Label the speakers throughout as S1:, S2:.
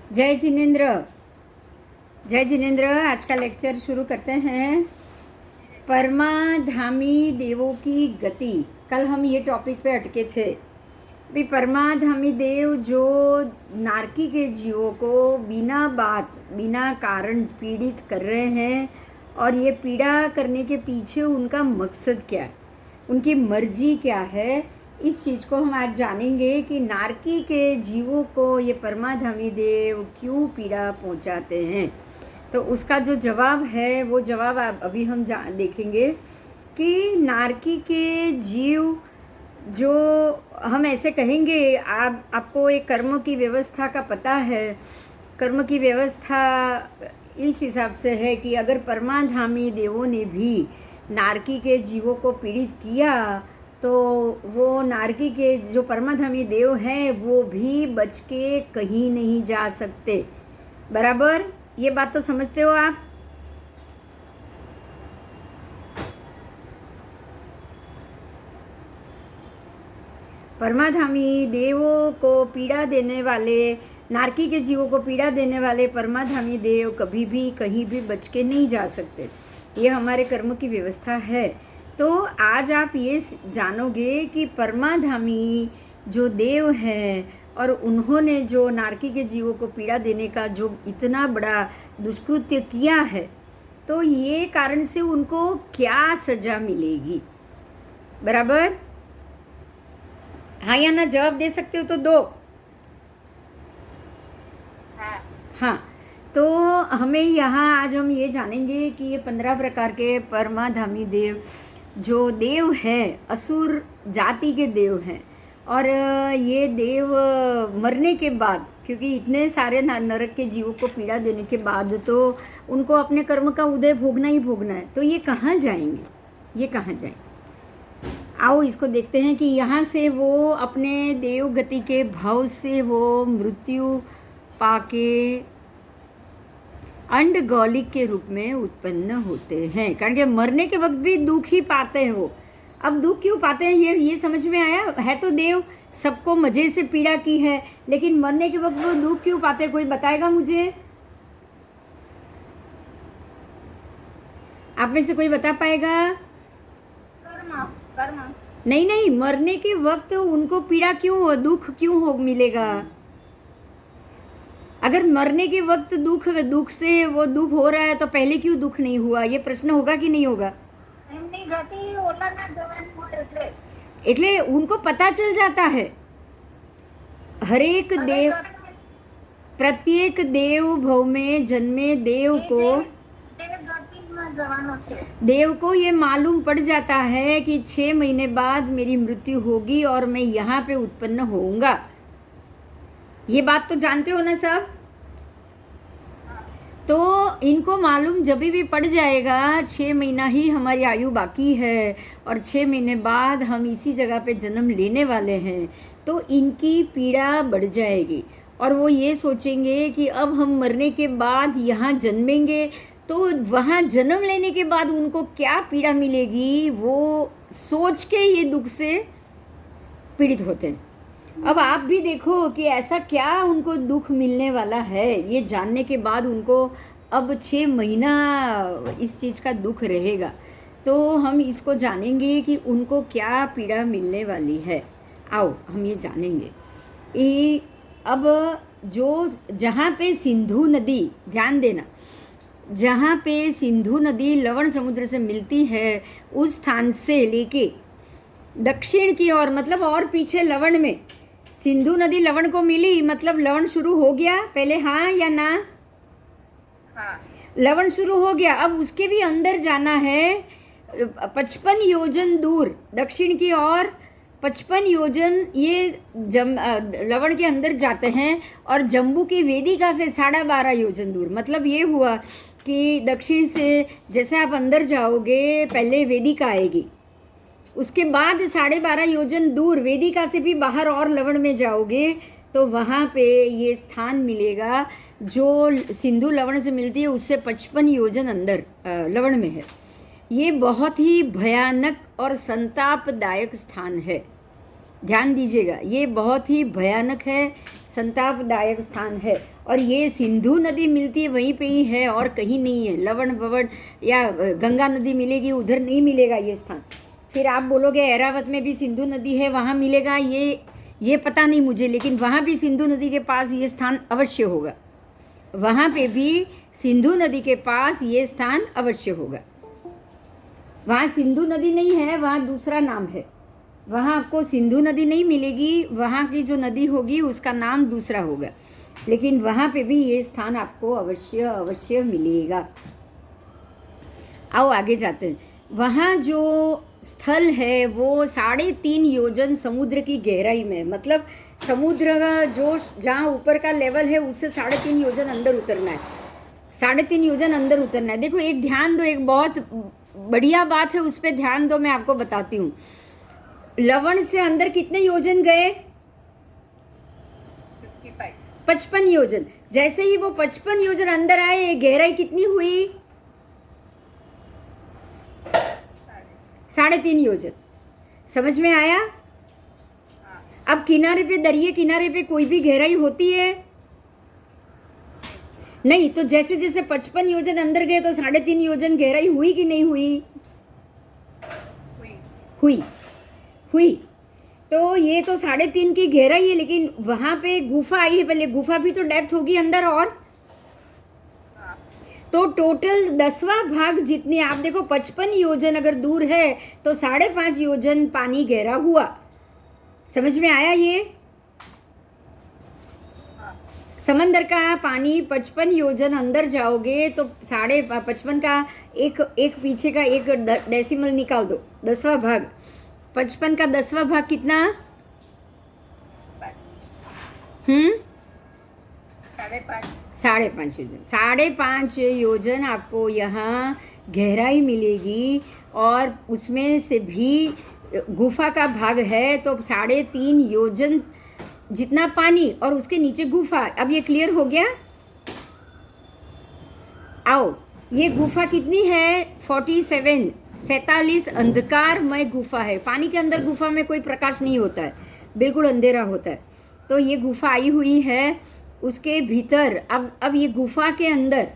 S1: जय जिनेन्द्र। जय जिनेन्द्र। आज का लेक्चर शुरू करते हैं। परमाधामी देवों की गति। कल हम ये टॉपिक पे अटके थे भी परमाधामी देव जो नारकी के जीवों को बिना बात बिना कारण पीड़ित कर रहे हैं, और ये पीड़ा करने के पीछे उनका मकसद क्या है, उनकी मर्जी क्या है, इस चीज़ को हम आज जानेंगे कि नारकी के जीवों को ये परमाधामी देव क्यों पीड़ा पहुंचाते हैं। तो उसका जो जवाब है वो जवाब अभी हम देखेंगे कि नारकी के जीव जो हम ऐसे कहेंगे, आपको एक कर्म की व्यवस्था का पता है। कर्म की व्यवस्था इस हिसाब से है कि अगर परमाधामी देवों ने भी नारकी के जीवों को पीड़ित किया तो वो नारकी के जो परमाधामी देव हैं वो भी बच के कहीं नहीं जा सकते। बराबर, ये बात तो समझते हो आप? परमाधामी देवों को पीड़ा देने वाले, नारकी के जीवों को पीड़ा देने वाले परमाधामी देव कभी भी कहीं भी बच के नहीं जा सकते। ये हमारे कर्म की व्यवस्था है। तो आज आप ये जानोगे कि परमाधामी जो देव हैं और उन्होंने जो नारकी के जीवों को पीड़ा देने का जो इतना बड़ा दुष्कृत्य किया है, तो ये कारण से उनको क्या सजा मिलेगी। बराबर, हाँ या ना जवाब दे सकते हो तो दो। हाँ, तो हमें यहाँ आज हम ये जानेंगे कि ये 15 प्रकार के परमाधामी देव जो देव है, असुर जाति के देव हैं। और ये देव मरने के बाद, क्योंकि इतने सारे नरक के जीवों को पीड़ा देने के बाद तो उनको अपने कर्म का उदय भोगना ही भोगना है। तो ये कहाँ जाएंगे, ये कहाँ जाएंगे? आओ इसको देखते हैं कि यहाँ से वो अपने देव गति के भाव से वो मृत्यु पाके अंडगौलिक के रूप में उत्पन्न होते हैं। कारण कि मरने के वक्त भी दुख ही पाते हैं वो। अब दुख क्यों पाते हैं ये समझ में आया है? तो देव सबको मजे से पीड़ा की है, लेकिन मरने के वक्त वो दुख क्यों पाते हैं? कोई बताएगा मुझे? आप में से कोई बता पाएगा? कर्म। नहीं, मरने के वक्त उनको पीड़ा क्यों हो, दुख क्यों हो मिलेगा? अगर मरने के वक्त दुख से वो दुख हो रहा है तो पहले क्यों दुख नहीं हुआ? ये प्रश्न होगा कि नहीं होगा? એટલે उनको पता चल जाता है। हरेक देव, प्रत्येक देव भव में जन्मे देव को ये मालूम पड़ जाता है कि 6 महीने बाद मेरी मृत्यु होगी और मैं यहाँ पे उत्पन्न होऊंगा। ये बात तो जानते हो ना सब? तो इनको मालूम जब भी पड़ जाएगा 6 महीना ही हमारी आयु बाकी है और 6 महीने बाद हम इसी जगह पे जन्म लेने वाले हैं, तो इनकी पीड़ा बढ़ जाएगी। और वो ये सोचेंगे कि अब हम मरने के बाद यहाँ जन्मेंगे तो वहाँ जन्म लेने के बाद उनको क्या पीड़ा मिलेगी, वो सोच के ये दुख से पीड़ित होते हैं। अब आप भी देखो कि ऐसा क्या उनको दुख मिलने वाला है, ये जानने के बाद उनको अब 6 महीना इस चीज़ का दुख रहेगा। तो हम इसको जानेंगे कि उनको क्या पीड़ा मिलने वाली है। आओ हम ये जानेंगे। अब जो जहाँ पे सिंधु नदी, ध्यान देना, जहाँ पे सिंधु नदी लवण समुद्र से मिलती है उस स्थान से लेके दक्षिण की ओर, मतलब और पीछे लवण में सिंधु नदी लवण को मिली, मतलब लवण शुरू हो गया पहले, हाँ या ना? हाँ, लवण शुरू हो गया। अब उसके भी अंदर जाना है 55 योजन दूर दक्षिण की ओर। 55 योजन ये लवण के अंदर जाते हैं और जम्बू की वेदिका से 12.5 योजन दूर। मतलब ये हुआ कि दक्षिण से जैसे आप अंदर जाओगे पहले वेदिका आएगी, उसके बाद 12.5 योजन दूर वेदिका से भी बाहर और लवण में जाओगे तो वहाँ पे ये स्थान मिलेगा जो सिंधु लवण से मिलती है, उससे 55 योजन अंदर लवण में है। ये बहुत ही भयानक और संतापदायक स्थान है। ध्यान दीजिएगा, ये बहुत ही भयानक है, संतापदायक स्थान है। और ये सिंधु नदी मिलती है वहीं पे ही है और कहीं नहीं है। लवण ववण या गंगा नदी मिलेगी उधर नहीं मिलेगा ये स्थान। फिर आप बोलोगे ऐरावत में भी सिंधु नदी है वहाँ मिलेगा, ये पता नहीं मुझे, लेकिन वहाँ भी सिंधु नदी के पास ये स्थान अवश्य होगा। वहाँ पे भी सिंधु नदी के पास ये स्थान अवश्य होगा। वहाँ सिंधु नदी नहीं है, वहाँ दूसरा नाम है। वहाँ आपको सिंधु नदी नहीं मिलेगी, वहाँ की जो नदी होगी उसका नाम दूसरा होगा, लेकिन वहाँ पे भी ये स्थान आपको अवश्य अवश्य मिलेगा। आओ आगे जाते हैं। वहाँ जो स्थल है वो 3.5 योजन समुद्र की गहराई में, मतलब समुद्र का जो जहाँ ऊपर का लेवल है उससे 3.5 योजन अंदर उतरना है। 3.5 योजन अंदर उतरना है। देखो एक ध्यान दो, एक बहुत बढ़िया बात है, उस पर ध्यान दो, मैं आपको बताती हूँ। लवण से अंदर कितने योजन गए? 55 योजन। जैसे ही वो 55 योजन अंदर आए, गहराई कितनी हुई? 3.5 योजन। समझ में आया? अब किनारे पे, दरिया किनारे पे कोई भी गहराई होती है नहीं, तो जैसे जैसे 55 योजन अंदर गए तो 3.5 योजन गहराई हुई कि नहीं हुई? हुई। तो ये तो 3.5 की गहराई है, लेकिन वहां पे गुफा आई है। पहले गुफा भी तो डेप्थ होगी अंदर, और तो टोटल 10वां भाग जितने, आप देखो 55 योजन अगर दूर है तो 5.5 योजन पानी गहरा हुआ। समझ में आया? ये समंदर का पानी 55 योजन अंदर जाओगे तो 55.5 का एक पीछे का एक डेसिमल निकाल दो, 10वां भाग। 55 का 10वां भाग कितना? 5.5 योजन। 5.5 योजन आपको यहाँ गहराई मिलेगी, और उसमें से भी गुफा का भाग है तो 3.5 योजन जितना पानी और उसके नीचे गुफा। अब ये क्लियर हो गया? आओ, ये गुफा कितनी है? 47 अंधकारमय गुफा है। पानी के अंदर गुफा में कोई प्रकाश नहीं होता है, बिल्कुल अंधेरा होता है। तो ये गुफा आई हुई है, उसके भीतर अब ये गुफा के अंदर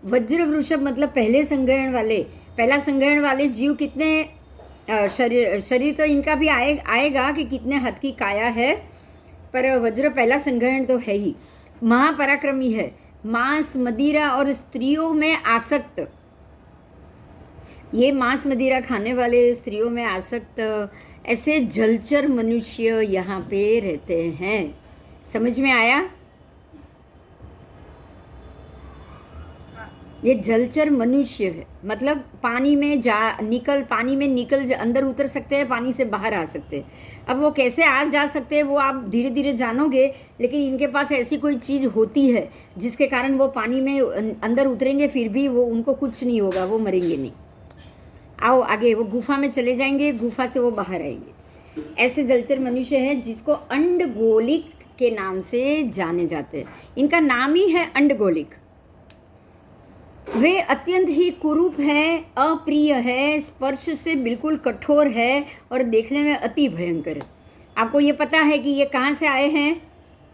S1: वज्र वृषभ, मतलब पहला संग्रहण वाले जीव कितने, शरीर तो इनका भी आएगा कि कितने हाथ की काया है, पर वज्र पहला संग्रहण तो है ही। महापराक्रमी है, मांस मदिरा और स्त्रियों में आसक्त। ये मांस मदिरा खाने वाले, स्त्रियों में आसक्त, ऐसे जलचर मनुष्य यहाँ पे रहते हैं। समझ में आया? ये जलचर मनुष्य है, मतलब पानी में निकल अंदर उतर सकते हैं, पानी से बाहर आ सकते हैं। अब वो कैसे आ जा सकते हैं वो आप धीरे धीरे जानोगे, लेकिन इनके पास ऐसी कोई चीज़ होती है जिसके कारण वो पानी में अंदर उतरेंगे, फिर भी वो उनको कुछ नहीं होगा, वो मरेंगे नहीं। आओ आगे, वो गुफा में चले जाएंगे, गुफा से वो बाहर आएंगे। ऐसे जलचर मनुष्य हैं जिसको अंडगोलिक के नाम से जाने जाते हैं। इनका नाम ही है अंडगोलिक। वे अत्यंत ही कुरूप है, अप्रिय है, स्पर्श से बिल्कुल कठोर है और देखने में अति भयंकर है। आपको ये पता है कि ये कहाँ से आए हैं?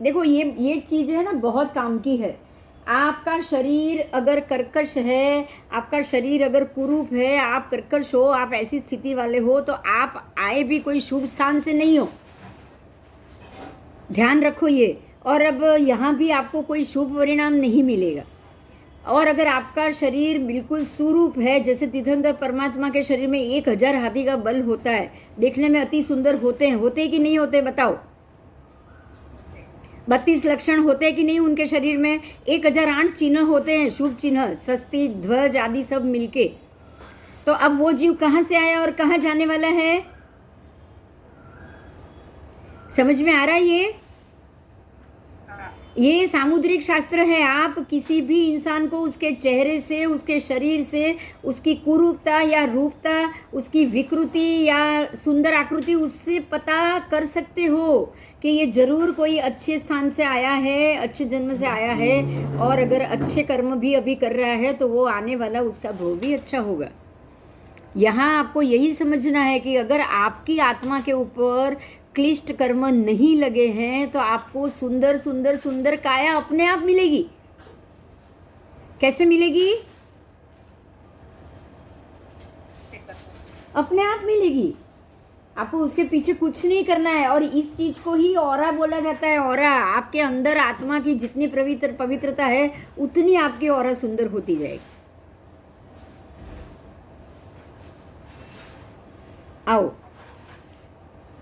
S1: देखो ये चीज़ है ना, बहुत काम की है। आपका शरीर अगर कर्कश है, आपका शरीर अगर कुरूप है, आप कर्कश हो, आप ऐसी स्थिति वाले हो, तो आप आए भी कोई शुभ स्थान से नहीं हो। ध्यान रखो ये। और अब यहाँ भी आपको कोई शुभ परिणाम नहीं मिलेगा। और अगर आपका शरीर बिल्कुल सुरूप है, जैसे तीर्थंकर परमात्मा के शरीर में 1000 हाथी का बल होता है, देखने में अति सुंदर होते कि नहीं होते? बताओ। 32 लक्षण होते हैं कि नहीं उनके शरीर में? 1008 चिन्ह होते हैं, शुभ चिन्ह, स्वस्ति, ध्वज आदि सब मिलके। तो अब वो जीव कहाँ से आया और कहाँ जाने वाला है? समझ में आ रहा है? ये सामुद्रिक शास्त्र है। आप किसी भी इंसान को उसके चेहरे से, उसके शरीर से, उसकी कुरूपता या रूपता, उसकी विकृति या सुंदर आकृति, उससे पता कर सकते हो कि ये जरूर कोई अच्छे स्थान से आया है, अच्छे जन्म से आया है, और अगर अच्छे कर्म भी अभी कर रहा है तो वो आने वाला उसका भोग भी अच्छा होगा। यहाँ आपको यही समझना है कि अगर आपकी आत्मा के ऊपर क्लिष्ट कर्म नहीं लगे हैं तो आपको सुंदर सुंदर सुंदर काया अपने आप मिलेगी। कैसे मिलेगी? अपने आप मिलेगी। आपको उसके पीछे कुछ नहीं करना है। और इस चीज को ही ऑरा बोला जाता है। ऑरा, आपके अंदर आत्मा की जितनी पवित्रता है उतनी आपकी ऑरा सुंदर होती जाएगी। आओ,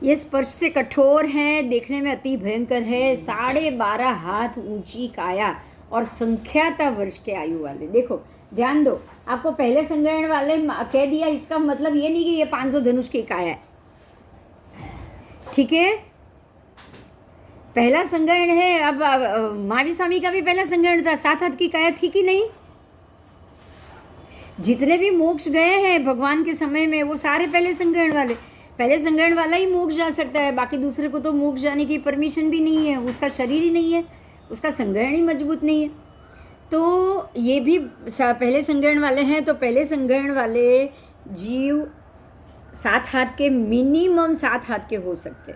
S1: ये स्पर्श से कठोर है, देखने में अति भयंकर है, 12.5 हाथ ऊंची काया और संख्याता वर्ष के आयु वाले। देखो ध्यान दो, आपको पहले संग्रहण वाले कह दिया, इसका मतलब ये नहीं कि ये 500 धनुष की काया है, ठीक है? पहला संग्रहण है। अब महावीर स्वामी का भी पहला संग्रहण था, 7 हाथ की काया थी कि नहीं? जितने भी मोक्ष गए हैं भगवान के समय में वो सारे पहले संग्रहण वाले। पहले संग्रहण वाला ही मोक्ष जा सकता है, बाकी दूसरे को तो मोक्ष जाने की परमिशन भी नहीं है, उसका शरीर ही नहीं है, उसका संग्रहण ही मजबूत नहीं है। तो ये भी पहले संग्रहण वाले हैं। तो पहले संग्रहण वाले जीव 7 हाथ के, मिनिमम 7 हाथ के हो सकते,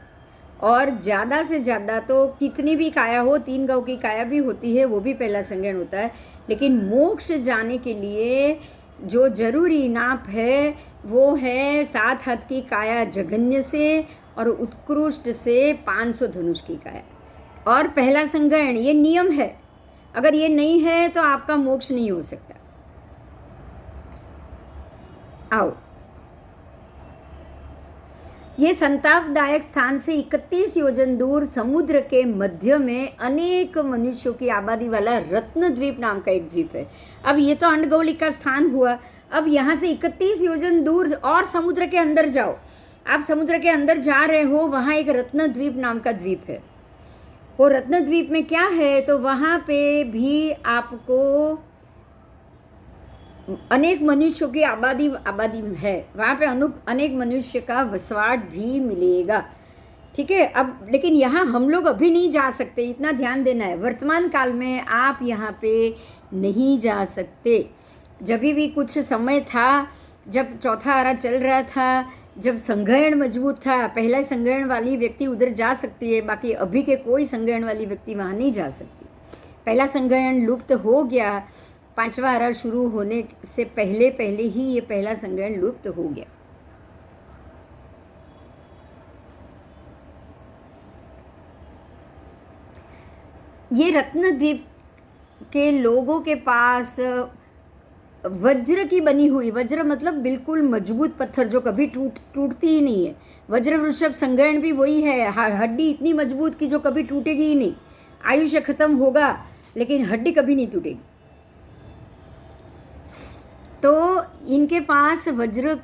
S1: और ज़्यादा से ज़्यादा तो कितनी भी काया हो, 3 गौ की काया भी होती है, वो भी पहला संग्रहण होता है। लेकिन मोक्ष जाने के लिए जो जरूरी नाप है वो है 7 हाथ की काया जघन्य से और उत्कृष्ट से 500 धनुष की काया। और पहला संग्रहण ये नियम है, अगर ये नहीं है तो आपका मोक्ष नहीं हो सकता। आओ, ये संतापदायक स्थान से 31 योजन दूर समुद्र के मध्य में अनेक मनुष्यों की आबादी वाला रत्नद्वीप नाम का एक द्वीप है। अब ये तो अंडगौलिक का स्थान हुआ। अब यहाँ से 31 योजन दूर और समुद्र के अंदर जाओ। आप समुद्र के अंदर जा रहे हो, वहाँ एक रत्नद्वीप नाम का द्वीप है। वो रत्नद्वीप में क्या है, तो वहाँ पे भी आपको अनेक मनुष्यों की आबादी है, वहाँ पे अनेक मनुष्य का वसवाट भी मिलेगा, ठीक है? अब लेकिन यहाँ हम लोग अभी नहीं जा सकते, इतना ध्यान देना है। वर्तमान काल में आप यहाँ पे नहीं जा सकते। जब भी कुछ समय था, जब चौथा आरा चल रहा था, जब संग्रहण मजबूत था, पहला संग्रहण वाली व्यक्ति उधर जा सकती है, बाकी अभी के कोई संग्रहण वाली व्यक्ति वहाँ नहीं जा सकती। पहला संग्रहण लुप्त हो गया, 5वां आरा शुरू होने से पहले ही ये पहला संग्रहण लुप्त हो गया। ये रत्नद्वीप के लोगों के पास वज्र की बनी हुई, वज्र मतलब बिल्कुल मजबूत पत्थर जो कभी टूटती ही नहीं है। वज्र वृषभ संग्रहण भी वही है, हड्डी इतनी मजबूत कि जो कभी टूटेगी ही नहीं। आयुष्य खत्म होगा लेकिन हड्डी कभी नहीं टूटेगी। तो इनके पास वज्र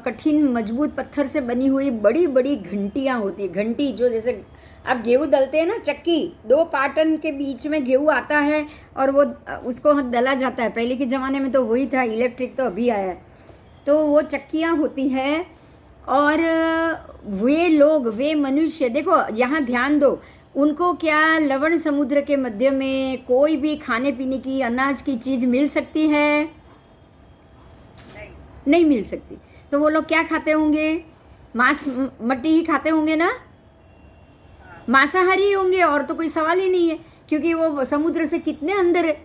S1: कठिन मजबूत पत्थर से बनी हुई बड़ी बड़ी घंटियाँ होती है। घंटी जो जैसे आप गेहूँ दलते हैं ना, चक्की, 2 पाटन के बीच में गेहूँ आता है और वो उसको दला जाता है। पहले के ज़माने में तो वही था, इलेक्ट्रिक तो अभी आया है। तो वो चक्कियाँ होती हैं और वे लोग, वे मनुष्य, देखो यहाँ ध्यान दो, उनको क्या लवण समुद्र के मध्य में कोई भी खाने पीने की, अनाज की चीज़ मिल सकती है? नहीं मिल सकती। तो वो लोग क्या खाते होंगे? मांस मट्टी ही खाते होंगे ना, मांसाहारी होंगे, और तो कोई सवाल ही नहीं है, क्योंकि वो समुद्र से कितने अंदर है,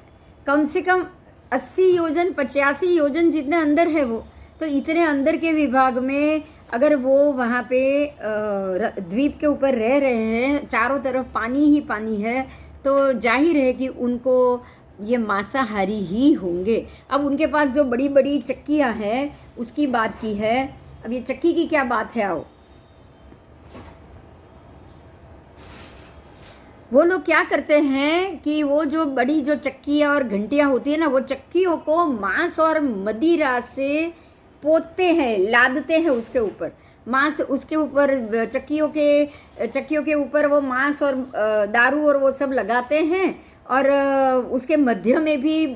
S1: कम से कम 80 योजन 85 योजन जितने अंदर है वो। तो इतने अंदर के विभाग में अगर वो वहाँ पे द्वीप के ऊपर रह रहे हैं, चारों तरफ पानी ही पानी है, तो जाहिर है कि उनको ये मांसाहारी ही होंगे। अब उनके पास जो बड़ी बड़ी चक्कियाँ हैं उसकी बात की है। अब ये चक्की की क्या बात है, आओ, वो लोग क्या करते हैं कि वो जो बड़ी जो चक्कियाँ और घंटियाँ होती है ना, वो चक्कियों को मांस और मदिरा से पोतते हैं, लादते हैं उसके ऊपर मांस, उसके ऊपर चक्कियों के ऊपर वो मांस और दारू और वो सब लगाते हैं, और उसके मध्य में भी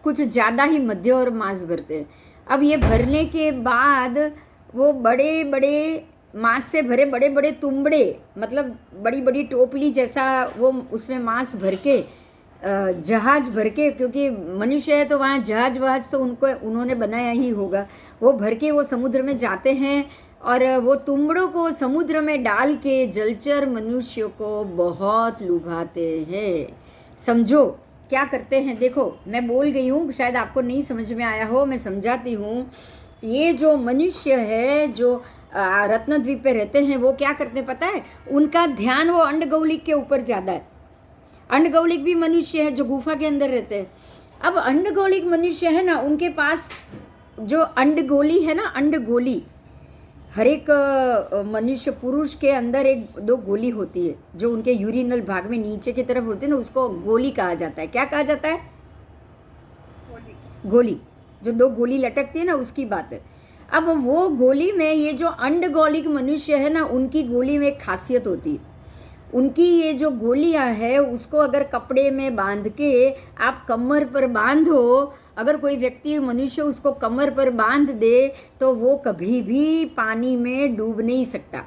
S1: कुछ ज़्यादा ही मध्य और मांस भरते हैं। अब ये भरने के बाद वो बड़े बड़े मांस से भरे बड़े बड़े तुंबड़े, मतलब बड़ी बड़ी टोपली जैसा, वो उसमें मांस भर के जहाज भर के, क्योंकि मनुष्य है तो वहाँ जहाज वहाज तो उन्होंने बनाया ही होगा, वो भर के वो समुद्र में जाते हैं और वो तुमड़ों को समुद्र में डाल के जलचर मनुष्यों को बहुत लुभाते हैं। समझो क्या करते हैं। देखो मैं बोल गई हूँ, शायद आपको नहीं समझ में आया हो, मैं समझाती हूँ। ये जो मनुष्य है जो रत्नद्वीप पे रहते हैं, वो क्या करते हैं पता है? उनका ध्यान वो अंडगौलिक के ऊपर ज़्यादा है। अंडगौलिक भी मनुष्य है जो गुफा के अंदर रहते हैं। अब अंडगौलिक मनुष्य है ना, उनके पास जो अंडगोली है ना, अंडगोली, हर एक मनुष्य पुरुष के अंदर एक दो गोली होती है जो उनके यूरिनल भाग में नीचे की तरफ होती है ना, उसको गोली कहा जाता है। क्या कहा जाता है? गोली। जो दो गोली लटकती है ना, उसकी बात है। अब वो गोली में ये जो अंडगोलिक मनुष्य है ना, उनकी गोली में एक खासियत होती है। उनकी ये जो गोलियां है उसको अगर कपड़े में बांध के आप कमर पर बांधो, अगर कोई व्यक्ति मनुष्य उसको कमर पर बांध दे तो वो कभी भी पानी में डूब नहीं सकता।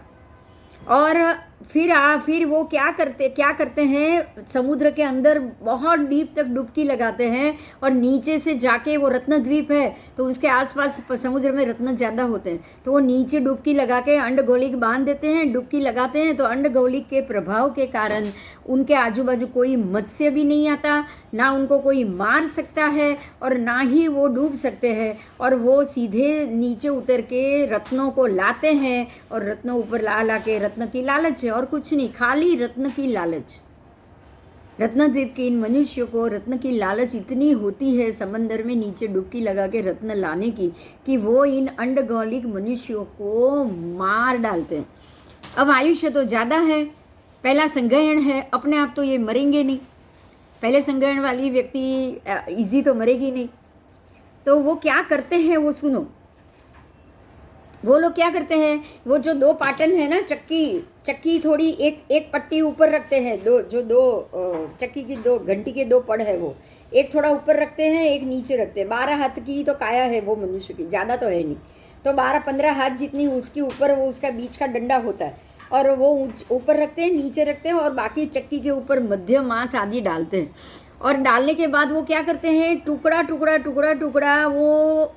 S1: और फिर वो क्या करते हैं, समुद्र के अंदर बहुत डीप तक डुबकी लगाते हैं और नीचे से जाके, वो रत्नद्वीप है तो उसके आसपास समुद्र में रत्न ज़्यादा होते हैं, तो वो नीचे डुबकी लगा के अंडगोलिक बांध देते हैं, डुबकी लगाते हैं। तो अंडगोलिक के प्रभाव के कारण उनके आजू बाजू कोई मत्स्य भी नहीं आता, ना उनको कोई मार सकता है और ना ही वो डूब सकते हैं। और वो सीधे नीचे उतर के रत्नों को लाते हैं और रत्नों ऊपर ला के, रत्न की लालच है और कुछ नहीं, खाली रत्न की लालच। रत्नद्वीप के इन मनुष्यों को रत्न की लालच इतनी होती है समंदर में नीचे डुबकी लगा के रत्न लाने की, कि वो इन अंडगौलिक मनुष्यों को मार डालते हैं। अब आयुष्य तो ज़्यादा है, पहला संग्रहण है, अपने आप तो ये मरेंगे नहीं। पहले संग्रहण वाली व्यक्ति इजी तो मरेगी नहीं। तो वो क्या करते हैं वो सुनो। वो लोग क्या करते हैं, वो जो दो पाटन है ना, चक्की थोड़ी एक पट्टी ऊपर रखते हैं, दो चक्की की, दो घंटी के दो पड़ है, वो एक थोड़ा ऊपर रखते हैं, एक नीचे रखते हैं। 12 हाथ की तो काया है वो मनुष्य की, ज़्यादा तो है नहीं, तो 12-15 हाथ जितनी उसके ऊपर वो उसका बीच का डंडा होता है, और वो ऊपर रखते हैं, नीचे रखते हैं, और बाकी चक्की के ऊपर मध्य मांस आदि डालते हैं। और डालने के बाद वो क्या करते हैं, टुकड़ा टुकड़ा टुकड़ा टुकड़ा वो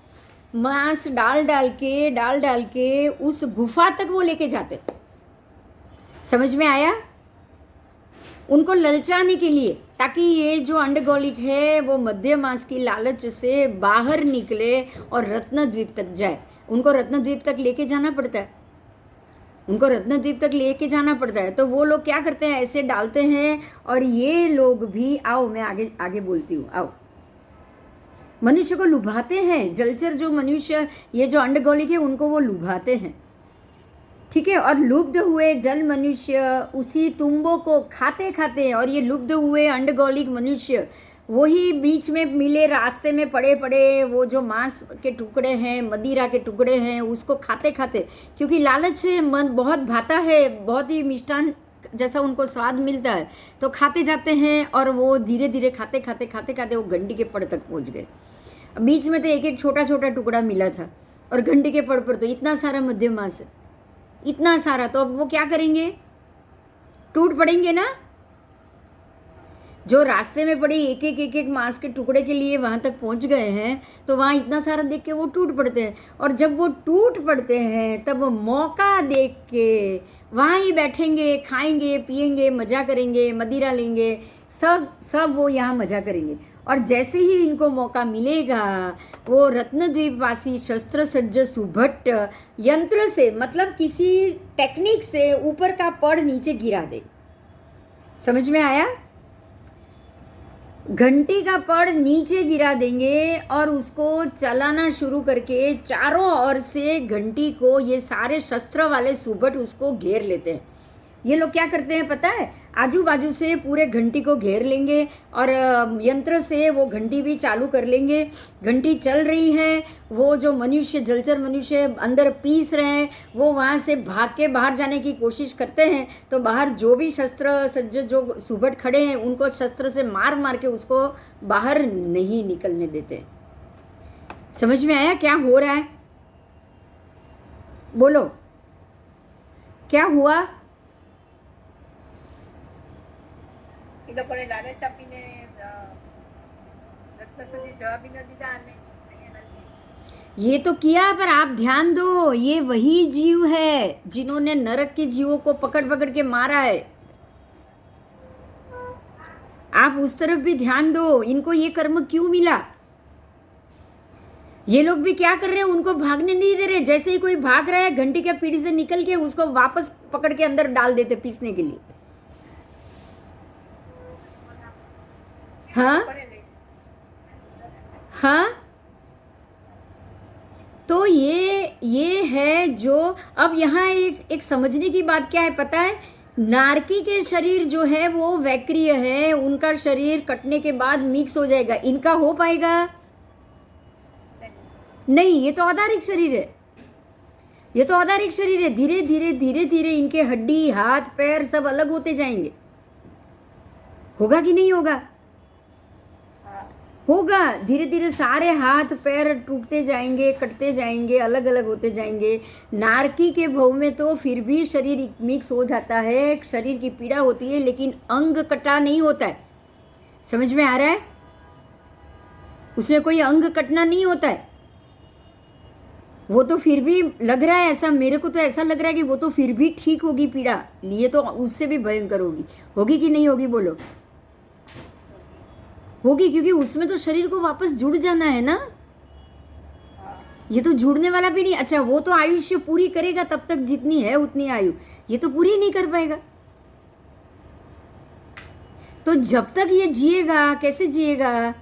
S1: मांस डाल के उस गुफा तक वो लेके जाते। समझ में आया? उनको ललचाने के लिए, ताकि ये जो अंडगोलिक है वो मध्य मांस की लालच से बाहर निकले और रत्नद्वीप तक जाए। उनको रत्नद्वीप तक लेके जाना पड़ता है, उनको रत्नद्वीप तक लेके जाना पड़ता है। तो वो लोग क्या करते हैं, ऐसे डालते हैं। और ये लोग भी, आओ मैं आगे आगे बोलती हूँ, आओ, मनुष्य को लुभाते हैं। जलचर जो मनुष्य, ये जो अंडगोलिक है, उनको वो लुभाते हैं, ठीक है। और लुब्ध हुए जल मनुष्य उसी तुम्बों को खाते खाते, और ये लुब्ध हुए अंडगोलिक मनुष्य वही बीच में मिले रास्ते में पड़े पड़े वो जो मांस के टुकड़े हैं, मदिरा के टुकड़े हैं, उसको खाते खाते, क्योंकि लालच है, मन बहुत भाता है, बहुत ही मिष्ठान जैसा उनको स्वाद मिलता है, तो खाते जाते हैं। और वो धीरे धीरे खाते खाते वो घंटी के पड़ तक पहुंच गए। बीच में तो एक एक छोटा छोटा टुकड़ा मिला था, और घंटी के पड़ पर तो इतना सारा मध्य मांस है, इतना सारा। तो अब वो क्या करेंगे, टूट पड़ेंगे ना। जो रास्ते में पड़े एक एक मांस के टुकड़े के लिए वहाँ तक पहुँच गए हैं, तो वहाँ इतना सारा देख के वो टूट पड़ते हैं। और जब वो टूट पड़ते हैं तब मौका देख के वहाँ ही बैठेंगे, खाएंगे, पिएंगे, मज़ा करेंगे, मदिरा लेंगे, सब वो यहाँ मज़ा करेंगे। और जैसे ही इनको मौका मिलेगा, वो रत्नद्वीप वासी शस्त्र सज्ज सुभट्ट यंत्र से, मतलब किसी टेक्निक से ऊपर का पड़ नीचे गिरा दे। समझ में आया? घंटी का पड़ नीचे गिरा देंगे और उसको चलाना शुरू करके चारों ओर से घंटी को ये सारे शस्त्र वाले सुभट उसको घेर लेते हैं। ये लोग क्या करते हैं पता है, आजू बाजू से पूरे घंटी को घेर लेंगे और यंत्र से वो घंटी भी चालू कर लेंगे। घंटी चल रही है, वो जो मनुष्य, जलचर मनुष्य अंदर पीस रहे हैं, वो वहाँ से भाग के बाहर जाने की कोशिश करते हैं। तो बाहर जो भी शस्त्र सज्ज जो सुभट खड़े हैं, उनको शस्त्र से मार मार के उसको बाहर नहीं निकलने देते। समझ में आया क्या हो रहा है? बोलो क्या हुआ?
S2: એ લોકોને લાલચ આપીને
S1: ये तो किया, पर आप ध्यान दो, ये वही जीव है जिन्होंने नरक के जीवों को पकड़ पकड़ के मारा है। आप उस तरफ भी ध्यान दो, इनको ये कर्म क्यों मिला। ये लोग भी क्या कर रहे हैं, उनको भागने नहीं दे रहे। जैसे ही कोई भाग रहा है, घंटी के पीढ़ी से निकल के उसको वापस पकड़ के अंदर डाल देते पीसने के लिए। हाँ हाँ, तो ये है जो अब यहाँ एक समझने की बात क्या है पता है। नारकी के शरीर जो है वो वैक्रिय है, उनका शरीर कटने के बाद मिक्स हो जाएगा। इनका हो पाएगा नहीं, ये तो आधारिक शरीर है, ये तो आधारिक शरीर है। धीरे धीरे धीरे धीरे इनके हड्डी, हाथ, पैर सब अलग होते जाएंगे। होगा कि नहीं होगा? होगा। धीरे धीरे सारे हाथ पैर टूटते जाएंगे, कटते जाएंगे, अलग अलग होते जाएंगे। नारकी के भव में तो फिर भी शरीर मिक्स हो जाता है, शरीर की पीड़ा होती है, लेकिन अंग कटा नहीं होता है। समझ में आ रहा है? उसमें कोई अंग कटना नहीं होता है। वो तो फिर भी लग रहा है ऐसा, मेरे को तो ऐसा लग रहा है कि वो तो फिर भी ठीक होगी पीड़ा, लिए तो उससे भी भयंकर होगी। होगी कि नहीं होगी बोलो? होगी, क्योंकि उसमें तो शरीर को वापस जुड़ जाना है ना। ये तो जुड़ने वाला भी नहीं। अच्छा, वो तो आयुष्य पूरी करेगा, तब तक जितनी है उतनी आयु, ये तो पूरी नहीं कर पाएगा। तो जब तक ये जिएगा, कैसे जिएगा?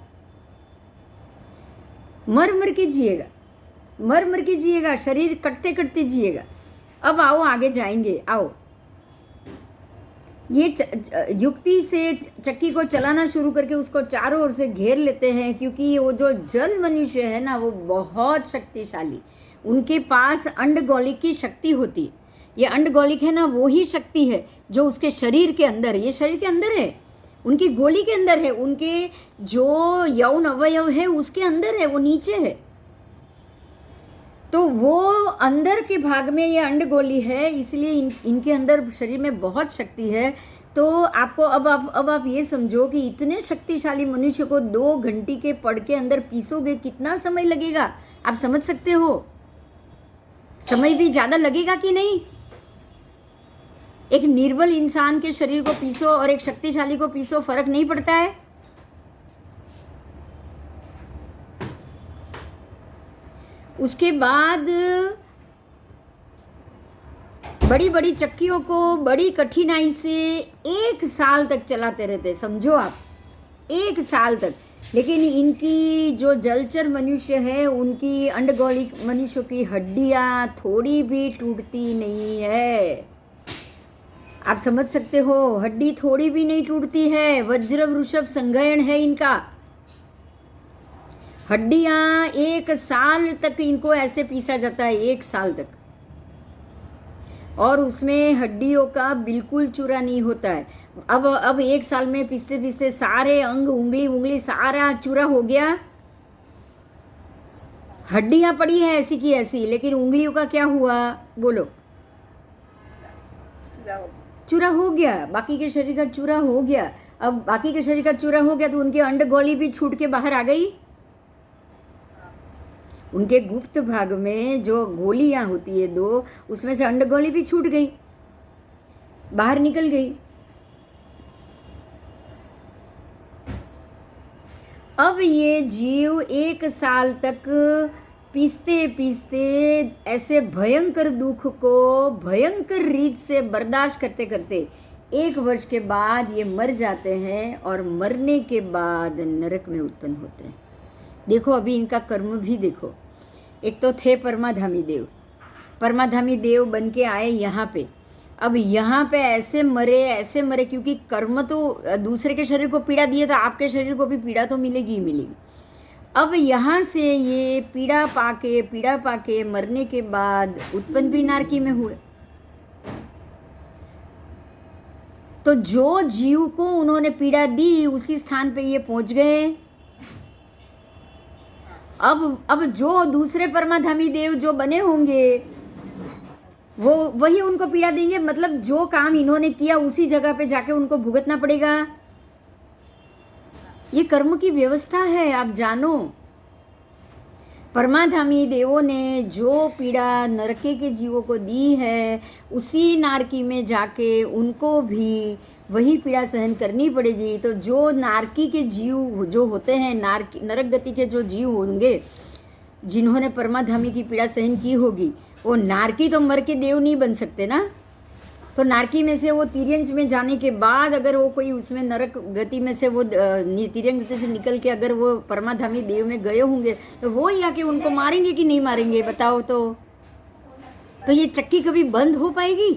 S1: मर मर के जिएगा, मर मर के जिएगा, शरीर कटते कटते जिएगा। अब आओ आगे जाएंगे, आओ। ये युक्ति से चक्की को चलाना शुरू करके उसको चारों ओर से घेर लेते हैं, क्योंकि वो जो जल मनुष्य है ना, वो बहुत शक्तिशाली, उनके पास अंडगोलिक की शक्ति होती है। ये अंडगोलिक है ना, वो ही शक्ति है जो उसके शरीर के अंदर है। ये शरीर के अंदर है, उनकी गोली के अंदर है, उनके जो यौन अवयव है उसके अंदर है, वो नीचे है। तो वो अंदर के भाग में ये अंडगोली है, इसलिए इनके अंदर शरीर में बहुत शक्ति है। तो आपको अब आप ये समझो कि इतने शक्तिशाली मनुष्य को 2 घंटी के पड़ के अंदर पीसोगे, कितना समय लगेगा? आप समझ सकते हो? समय भी ज़्यादा लगेगा कि नहीं? एक निर्बल इंसान के शरीर को पीसो और एक शक्तिशाली को पीसो, फर्क नहीं पड़ता है? उसके बाद बड़ी बड़ी चक्कियों को बड़ी कठिनाई से 1 साल तक चलाते रहते, समझो आप, 1 साल तक। लेकिन इनकी जो जलचर मनुष्य है, उनकी अंडगोलिक मनुष्यों की हड्डियां थोड़ी भी टूटती नहीं है। आप समझ सकते हो, हड्डी थोड़ी भी नहीं टूटती है। वज्र वृषभ संगयन है इनका। हड्डियां 1 साल तक इनको ऐसे पीसा जाता है, 1 साल तक। और उसमें हड्डियों का बिल्कुल चूरा नहीं होता है। अब 1 साल में पीसते पीसते सारे अंग, उंगली सारा चूरा हो गया। हड्डियां पड़ी है ऐसी की ऐसी, लेकिन उंगलियों का क्या हुआ बोलो? चूरा हो गया, बाकी के शरीर का चूरा हो गया। अब बाकी के शरीर का चूरा हो गया तो उनकी अंडगोली भी छूट के बाहर आ गई। उनके गुप्त भाग में जो गोलियां होती है 2, उसमें से अंडगोली भी छूट गई, बाहर निकल गई। अब ये जीव 1 साल तक पीसते पीसते ऐसे भयंकर दुख को भयंकर रीत से बर्दाश्त करते करते 1 वर्ष के बाद ये मर जाते हैं, और मरने के बाद नरक में उत्पन्न होते हैं। देखो अभी इनका कर्म भी देखो। एक तो थे परमाधामी देव, परमाधामी देव बन के आए यहाँ पे। अब यहाँ पे ऐसे मरे क्योंकि कर्म तो दूसरे के शरीर को पीड़ा दिए, तो आपके शरीर को भी पीड़ा तो मिलेगी ही मिलेगी। अब यहाँ से ये पीड़ा पाके मरने के बाद उत्पन्न भी नारकी में हुए। तो जो जीव को उन्होंने पीड़ा दी, उसी स्थान पे ये पहुंच गए। अब जो दूसरे परमाधामी देव जो बने होंगे, वो वही उनको पीड़ा देंगे। मतलब जो काम इन्होंने किया उसी जगह पे जाके उनको भुगतना पड़ेगा। ये कर्म की व्यवस्था है, आप जानो। परमाधामी देवों ने जो पीड़ा नरके के जीवों को दी है, उसी नारकी में जाके उनको भी वही पीड़ा सहन करनी पड़ेगी। तो जो नारकी के जीव जो होते हैं, नरक गति के जो जीव होंगे, जिन्होंने परमाधामी की पीड़ा सहन की होगी, वो नारकी तो मर के देव नहीं बन सकते ना। तो नारकी में से वो तिर्यंच में जाने के बाद अगर वो कोई उसमें नरक गति में से वो तिर्यंच गति से निकल के अगर वो परमाधामी देव में गए होंगे, तो वो ही आके उनको मारेंगे कि नहीं मारेंगे, बताओ। तो ये चक्की कभी बंद हो पाएगी?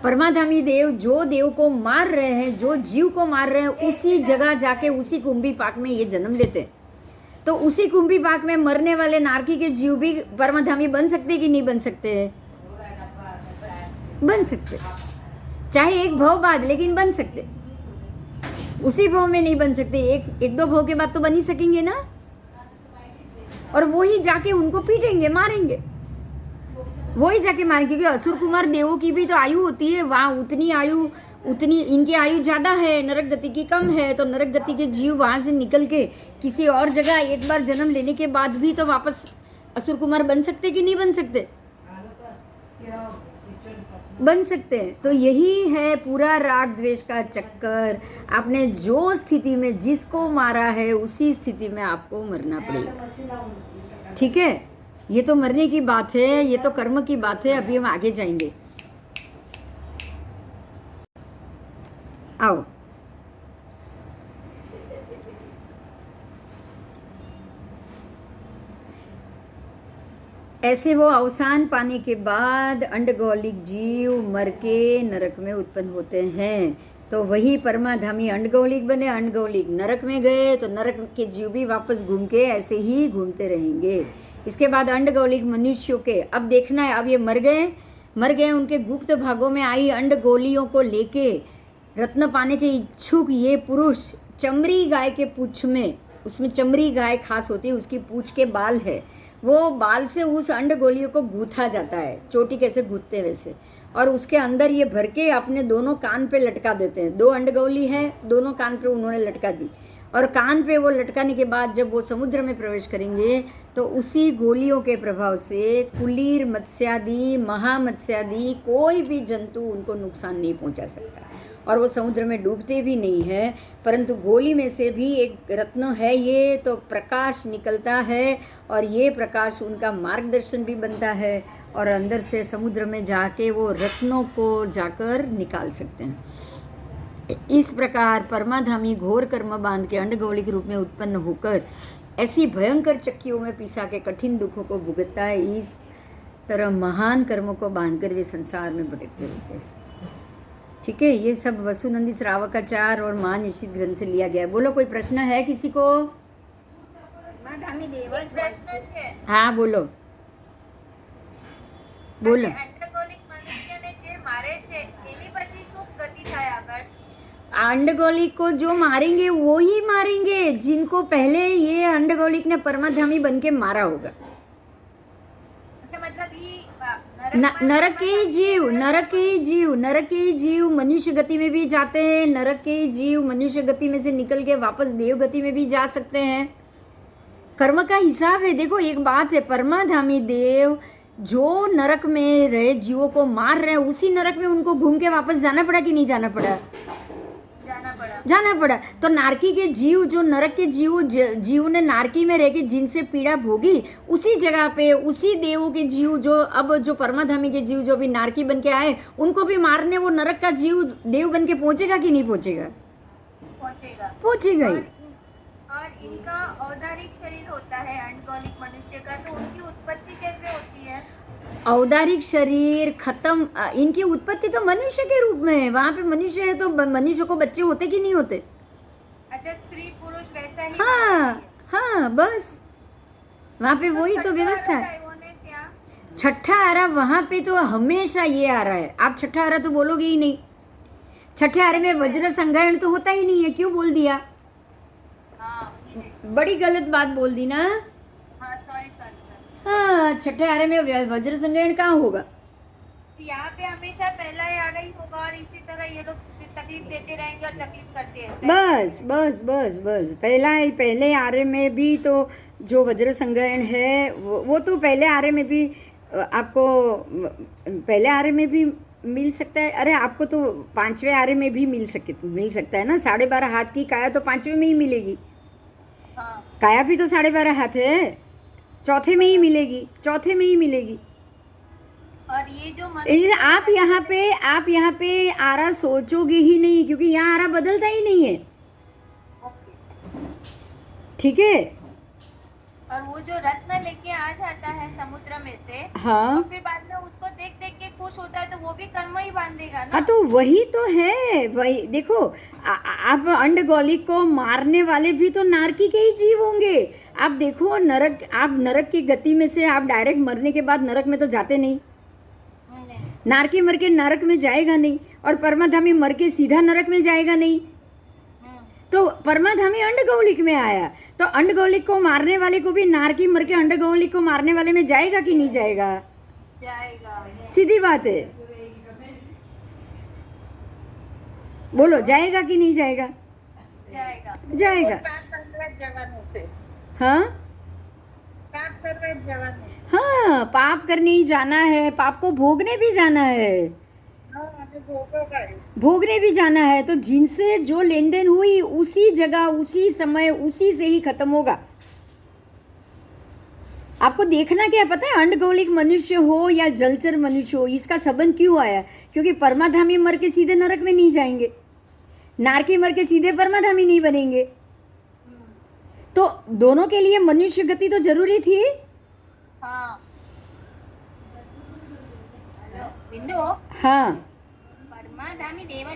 S1: परमाधामी देव जो देव को मार रहे हैं, जो जीव को मार रहे हैं, उसी जगह जाके उसी कुंभी पाक में ये जन्म लेते हैं। तो उसी कुंभी पाक में मरने वाले नारकी के जीव भी परमाधामी बन सकते कि नहीं बन सकते? बन सकते, चाहे एक भव बाद, लेकिन बन सकते। उसी भव में नहीं बन सकते, एक दो भव के बाद तो बन ही सकेंगे ना। और वो ही जाके उनको पीटेंगे, मारेंगे, वो ही जाके मारेंगे। क्योंकि असुर कुमार देवों की भी तो आयु होती है, वहाँ उतनी इनकी आयु ज़्यादा है, नरक गति की कम है। तो नरक गति के जीव वहाँ से निकल के किसी और जगह एक बार जन्म लेने के बाद भी तो वापस असुर कुमार बन सकते कि नहीं बन सकते? बन सकते हैं। तो यही है पूरा राग द्वेष का चक्कर। आपने जो स्थिति में जिसको मारा है, उसी स्थिति में आपको मरना पड़ेगा। ठीक है, ये तो मरने की बात है, ये तो कर्म की बात है। अभी हम आगे जाएंगे। आओ, ऐसे वो अवसान पाने के बाद अंडगौलिक जीव मर के नरक में उत्पन्न होते हैं। तो वही परमाधामी अंडगौलिक बने, अंडगौलिक नरक में गए, तो नरक के जीव भी वापस घूम के ऐसे ही घूमते रहेंगे। इसके बाद अंडगौलिक मनुष्यों के, अब देखना है, अब ये मर गए, उनके गुप्त भागों में आई अंडगोलियों को लेके रत्न पाने के इच्छुक ये पुरुष चमरी गाय के पूंछ में, उसमें चमरी गाय खास होती है, उसकी पूंछ के बाल है, वो बाल से उस अंडगोलियों को गूथा जाता है, चोटी कैसे गूथते वैसे, और उसके अंदर ये भर के अपने दोनों कान पे लटका देते हैं। 2 अंडगोली है, दोनों कान पे उन्होंने लटका दी, और कान पे वो लटकाने के बाद जब वो समुद्र में प्रवेश करेंगे तो उसी गोलियों के प्रभाव से कुलीर मत्स्यादि, महामत्स्यादि कोई भी जंतु उनको नुकसान नहीं पहुंचा सकता, और वो समुद्र में डूबते भी नहीं है। परंतु गोली में से भी एक रत्न है ये, तो प्रकाश निकलता है, और ये प्रकाश उनका मार्गदर्शन भी बनता है, और अंदर से समुद्र में जाके वो रत्नों को जाकर निकाल सकते हैं। इस प्रकार परमाधामी घोर कर्म बांध के अंडगौलिक रूप में उत्पन्न होकर ऐसी भयंकर चक्कियों में पिसा के कठिन दुखों को भुगतता है। इस तरह महान कर्मों को बांधकर वे संसार में भटकते रहते हैं। ठीक है, ये सब वसुनंदी श्रावकाचार और महानिश्चित ग्रंथ से लिया गया है। बोलो, कोई प्रश्न है किसी को? हाँ बोलो बोलो। अंडगोलिक को जो मारेंगे वो ही मारेंगे जिनको पहले ये अंडगोलिक ने परमाधामी बन के मारा होगा। अच्छा, मतलब नरक के जीव मनुष्य गति में भी जाते हैं, नरक के जीव मनुष्य गति में से निकल के वापस देव गति में भी जा सकते हैं। कर्म का हिसाब है। देखो, एक बात है, परमाधामी देव जो नरक में रहे जीवों को मार रहे हैं, उसी नरक में उनको घूम के वापस जाना पड़ा कि नहीं जाना पड़ा? जाना पड़ा। तो नारकी के जीव, जो नरक के जीव ने नारकी में रह के जिनसे पीड़ा भोगी, उसी जगह पे उसी देवों के जीव जो परमाधामी के जीव जो भी नारकी बन के आए, उनको भी मारने वो नरक का जीव देव बन के पहुंचेगा कि नहीं पहुंचेगा? पहुंचेगा ही।
S2: और इनका औदारिक शरीर होता है अंडगौलिक मनुष्य का, तो उनकी उत्पत्ति कैसे होती है?
S1: औदारिक शरीर खत्म, इनकी उत्पत्ति तो मनुष्य के रूप में है। वहाँ पे मनुष्य है तो मनुष्य को बच्चे होते कि नहीं होते?
S2: अच्छा, स्त्री पुरुष वैसा ही?
S1: हाँ, बस वहाँ पे वही तो व्यवस्था है। छठा आरा वहाँ पे तो हमेशा ये आ रहा है। आप छठा आरा तो बोलोगे ही नहीं। छठे आरे में वज्र संग्रहण तो होता ही नहीं है। क्यों बोल दिया? बड़ी गलत बात बोल दी ना। हाँ, छठे आरे में वज्र संग्रहण कहाँ होगा?
S2: यहाँ पे हमेशा पहला ही आ गई होगा, और इसी तरह ये लोग तकलीफ देते रहेंगे और तकलीफ करते रहते हैं।
S1: बस बस बस बस पहले आरे में भी तो जो वज्र संग्रहण है वो तो पहले आरे में भी आपको पहले आरे में भी मिल सकता है। अरे आपको तो 5वें आरे में भी मिल सकता है ना। 12.5 हाथ की काया तो 5वें में ही मिलेगी।
S2: हाँ,
S1: काया भी तो 12.5 हाथ है, चौथे में ही मिलेगी, चौथे में ही मिलेगी।
S2: और ये जो
S1: इसलिए आप यहाँ पे आरा सोचोगे ही नहीं, क्योंकि यहाँ आरा बदलता ही नहीं है।
S2: ओके।
S1: ठीक है।
S2: और वो जो रत्न लेके आ जाता है समुद्र में से,
S1: हाँ
S2: तो फिर बाद में उसको देख देख के खुश होता है, तो वो भी कर्म ही बांधेगा ना।
S1: हाँ, तो वही तो है। वही देखो, आप अंडगोलिक को मारने वाले भी तो नारकी के ही जीव होंगे। आप देखो आप नरक की गति में से आप डायरेक्ट मरने के बाद नरक में तो जाते नहीं। नारकी मर के नरक में जाएगा नहीं, और परमाधामी मर के सीधा नरक में जाएगा नहीं। तो परमाधामी अंडगौलिक में आया, तो अंडगौलिक को मारने वाले को भी नारकी मर के अंडगौलिक को मारने वाले में जाएगा कि नहीं जाएगा?
S2: जाएगा।
S1: सीधी बात है। बोलो, जाएगा कि नहीं जाएगा?
S2: जाएगा।
S1: जाएगा। हाँ हाँ, पाप करने ही जाना है, पाप को भोगने भी जाना है, भोगने भी जाना है। तो जिनसे जो लेन देन हुई उसी जगह उसी समय उसी से ही खत्म होगा। आपको देखना क्या है पता है? अंडगौलिक मनुष्य हो या जलचर मनुष्य हो, इसका संबंध क्यों आया? क्योंकि परमाधामी मर के सीधे नरक में नहीं जाएंगे, नारकी मर के सीधे परमाधामी नहीं बनेंगे। तो दोनों के लिए मनुष्य गति तो जरूरी थी।
S2: हाँ। बिंदु,
S1: हाँ,
S2: परमाधामी देवी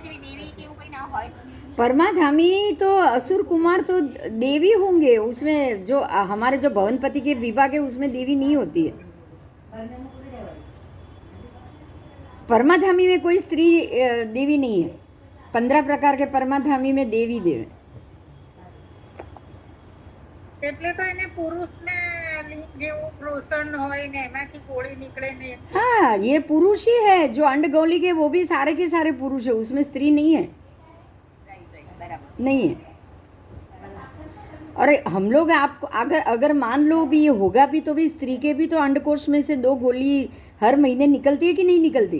S2: केवू कहीं ना होय।
S1: परमाधामी तो असुर कुमार तो देवी होंगे। उसमें जो हमारे जो भवनपति के विभाग है उसमें देवी नहीं होती है। परमाधामी में कोई स्त्री देवी नहीं है। 15 प्रकार के परमाधामी में देवी देव है।
S3: એટલે તો એને પુરુષને જેવું રોશન હોય ને એમાંથી ગોળી નીકળે ને
S1: हाँ, ये पुरुष ही है। जो अंडगौलिक है वो भी सारे के सारे पुरुष है, उसमें स्त्री नहीं है,
S2: बराबर।
S1: नहीं है। और हम लोग आपको अगर मान लो भी ये होगा भी, तो भी स्त्री के भी तो अंडकोश में से 2 गोली हर महीने निकलती है कि नहीं निकलती?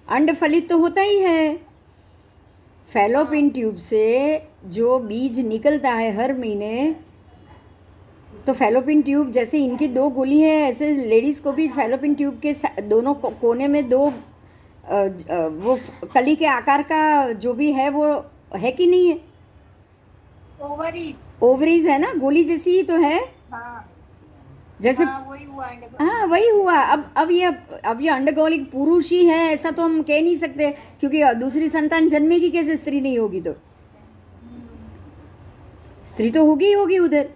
S1: अंड फलित तो होता ही है। फैलोपिन ट्यूब से जो बीज निकलता है हर महीने, तो फैलोपिन ट्यूब जैसे इनकी 2 गोली है, ऐसे लेडीज़ को भी फैलोपिन ट्यूब के दोनों कोने में 2 वो कली के आकार का जो भी है वो है कि नहीं है? ओवरीज है ना, गोली जैसी ही तो है।
S2: हाँ,
S1: जैसे
S2: वही हुआ अंडगोलिक।
S1: हाँ, वही हुआ। अब ये अंडगौलिक पुरुष ही है ऐसा तो हम कह नहीं सकते, क्योंकि दूसरी संतान जन्मेगी कैसे? स्त्री नहीं होगी तो स्त्री तो होगी ही होगी, उधर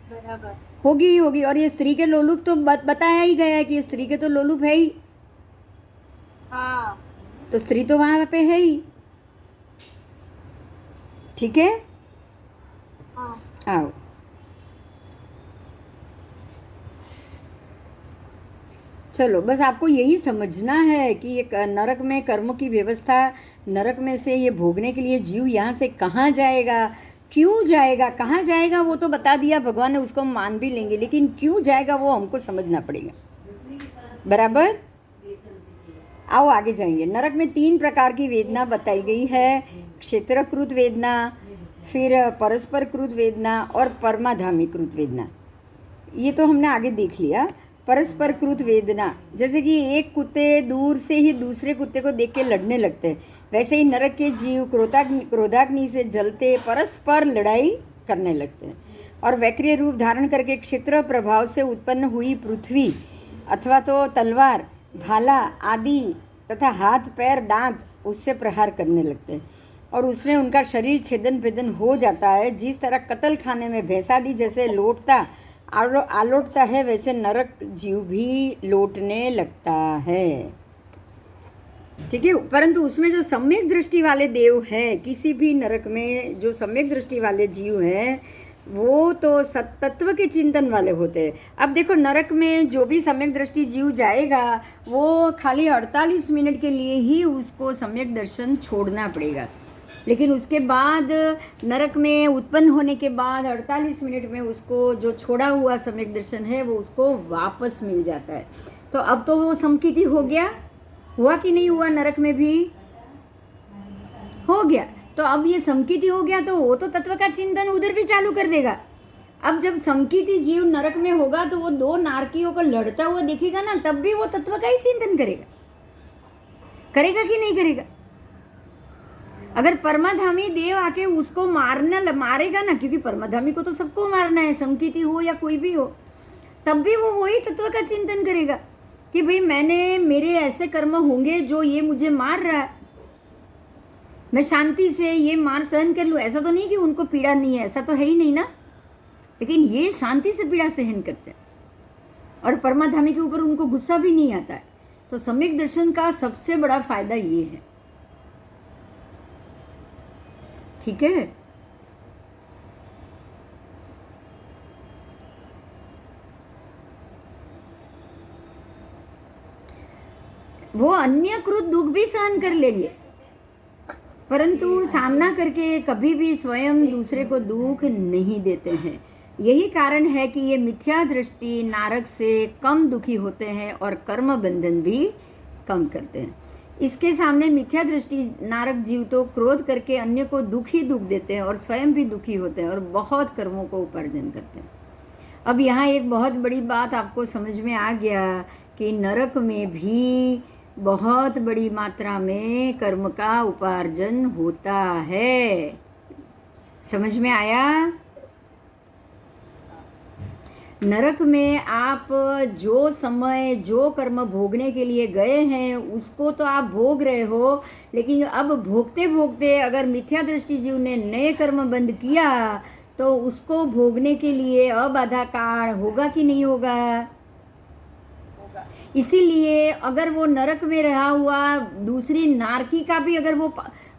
S2: बराबर
S1: होगी ही होगी। और ये स्त्री के लोलुप तो बताया ही गया है कि ये स्त्री के तो लोलुप है ही,
S2: हाँ।
S1: तो स्त्री तो वहां पे है ही। ठीक है,
S2: हाँ।
S1: आओ। चलो, बस आपको यही समझना है कि ये नरक में कर्मों की व्यवस्था, नरक में से ये भोगने के लिए जीव यहाँ से कहाँ जाएगा, क्यों जाएगा, कहाँ जाएगा वो तो बता दिया भगवान ने, उसको हम मान भी लेंगे, लेकिन क्यों जाएगा वो हमको समझना पड़ेगा। बराबर? आओ आगे जाएंगे। नरक में 3 प्रकार की वेदना बताई गई है। क्षेत्रकृत वेदना, फिर परस्पर कृत वेदना और परमाधामी कृत वेदना। ये तो हमने आगे देख लिया। परस्पर कृत वेदना, जैसे कि एक कुत्ते दूर से ही दूसरे कुत्ते को देख के लड़ने लगते हैं, वैसे ही नरक के जीव क्रोधाग्नि से जलते परस्पर लड़ाई करने लगते हैं। और वैक्रिय रूप धारण करके क्षेत्र प्रभाव से उत्पन्न हुई पृथ्वी अथवा तो तलवार, भाला आदि तथा हाथ पैर दांत उससे प्रहार करने लगते हैं, और उसमें उनका शरीर छेदन भेदन हो जाता है। जिस तरह कत्ल खाने में भैंसादी जैसे आलोटता है, वैसे नरक जीव भी लोटने लगता है। ठीक है, परंतु उसमें जो सम्यक दृष्टि वाले देव हैं, किसी भी नरक में जो सम्यक दृष्टि वाले जीव हैं, वो तो तत्व के चिंतन वाले होते हैं। अब देखो नरक में जो भी सम्यक दृष्टि जीव जाएगा वो खाली 48 मिनट के लिए ही उसको सम्यक दर्शन छोड़ना पड़ेगा, लेकिन उसके बाद नरक में उत्पन्न होने के बाद 48 मिनट में उसको जो छोड़ा हुआ सम्यक दर्शन है वो उसको वापस मिल जाता है। तो अब तो वो समकिति हो गया, हुआ कि नहीं हुआ? नरक में भी हो गया। तो अब ये समकिति हो गया तो वो तो तत्व का चिंतन उधर भी चालू कर देगा। अब जब समकिति जीव नरक में होगा तो वो दो नारकियों को लड़ता हुआ देखेगा ना, तब भी वो तत्व का ही चिंतन करेगा। करेगा कि नहीं करेगा? अगर परमाधामी देव आके उसको मारेगा ना, क्योंकि परमाधामी को तो सबको मारना है, समकिति हो या कोई भी हो, तब भी वो वही तत्व का चिंतन करेगा कि भाई मेरे ऐसे कर्म होंगे जो ये मुझे मार रहा है, मैं शांति से ये मार सहन कर लूँ। ऐसा तो नहीं कि उनको पीड़ा नहीं है, ऐसा तो है ही नहीं ना, लेकिन ये शांति से पीड़ा सहन करते हैं और परमाधामी के ऊपर उनको गुस्सा भी नहीं आता है। तो सम्यक दर्शन का सबसे बड़ा फायदा ये है, ठीक है। वो अन्य कृत दुख भी सहन कर लेंगे, परंतु सामना करके कभी भी स्वयं दूसरे को दुख नहीं देते हैं। यही कारण है कि ये मिथ्या दृष्टि नारक से कम दुखी होते हैं और कर्म बंधन भी कम करते हैं। इसके सामने मिथ्या दृष्टि नारक जीव तो क्रोध करके अन्य को दुख ही दुख देते हैं और स्वयं भी दुखी होते हैं और बहुत कर्मों को उपार्जन करते हैं। अब यहाँ एक बहुत बड़ी बात आपको समझ में आ गया कि नरक में भी बहुत बड़ी मात्रा में कर्म का उपार्जन होता है। समझ में आया? नरक में आप जो समय जो कर्म भोगने के लिए गए हैं उसको तो आप भोग रहे हो, लेकिन अब भोगते भोगते अगर मिथ्या दृष्टि जीव ने नए कर्म बंद किया तो उसको भोगने के लिए अबाधा काल होगा कि नहीं होगा? इसीलिए अगर वो नरक में रहा हुआ दूसरी नारकी का भी अगर वो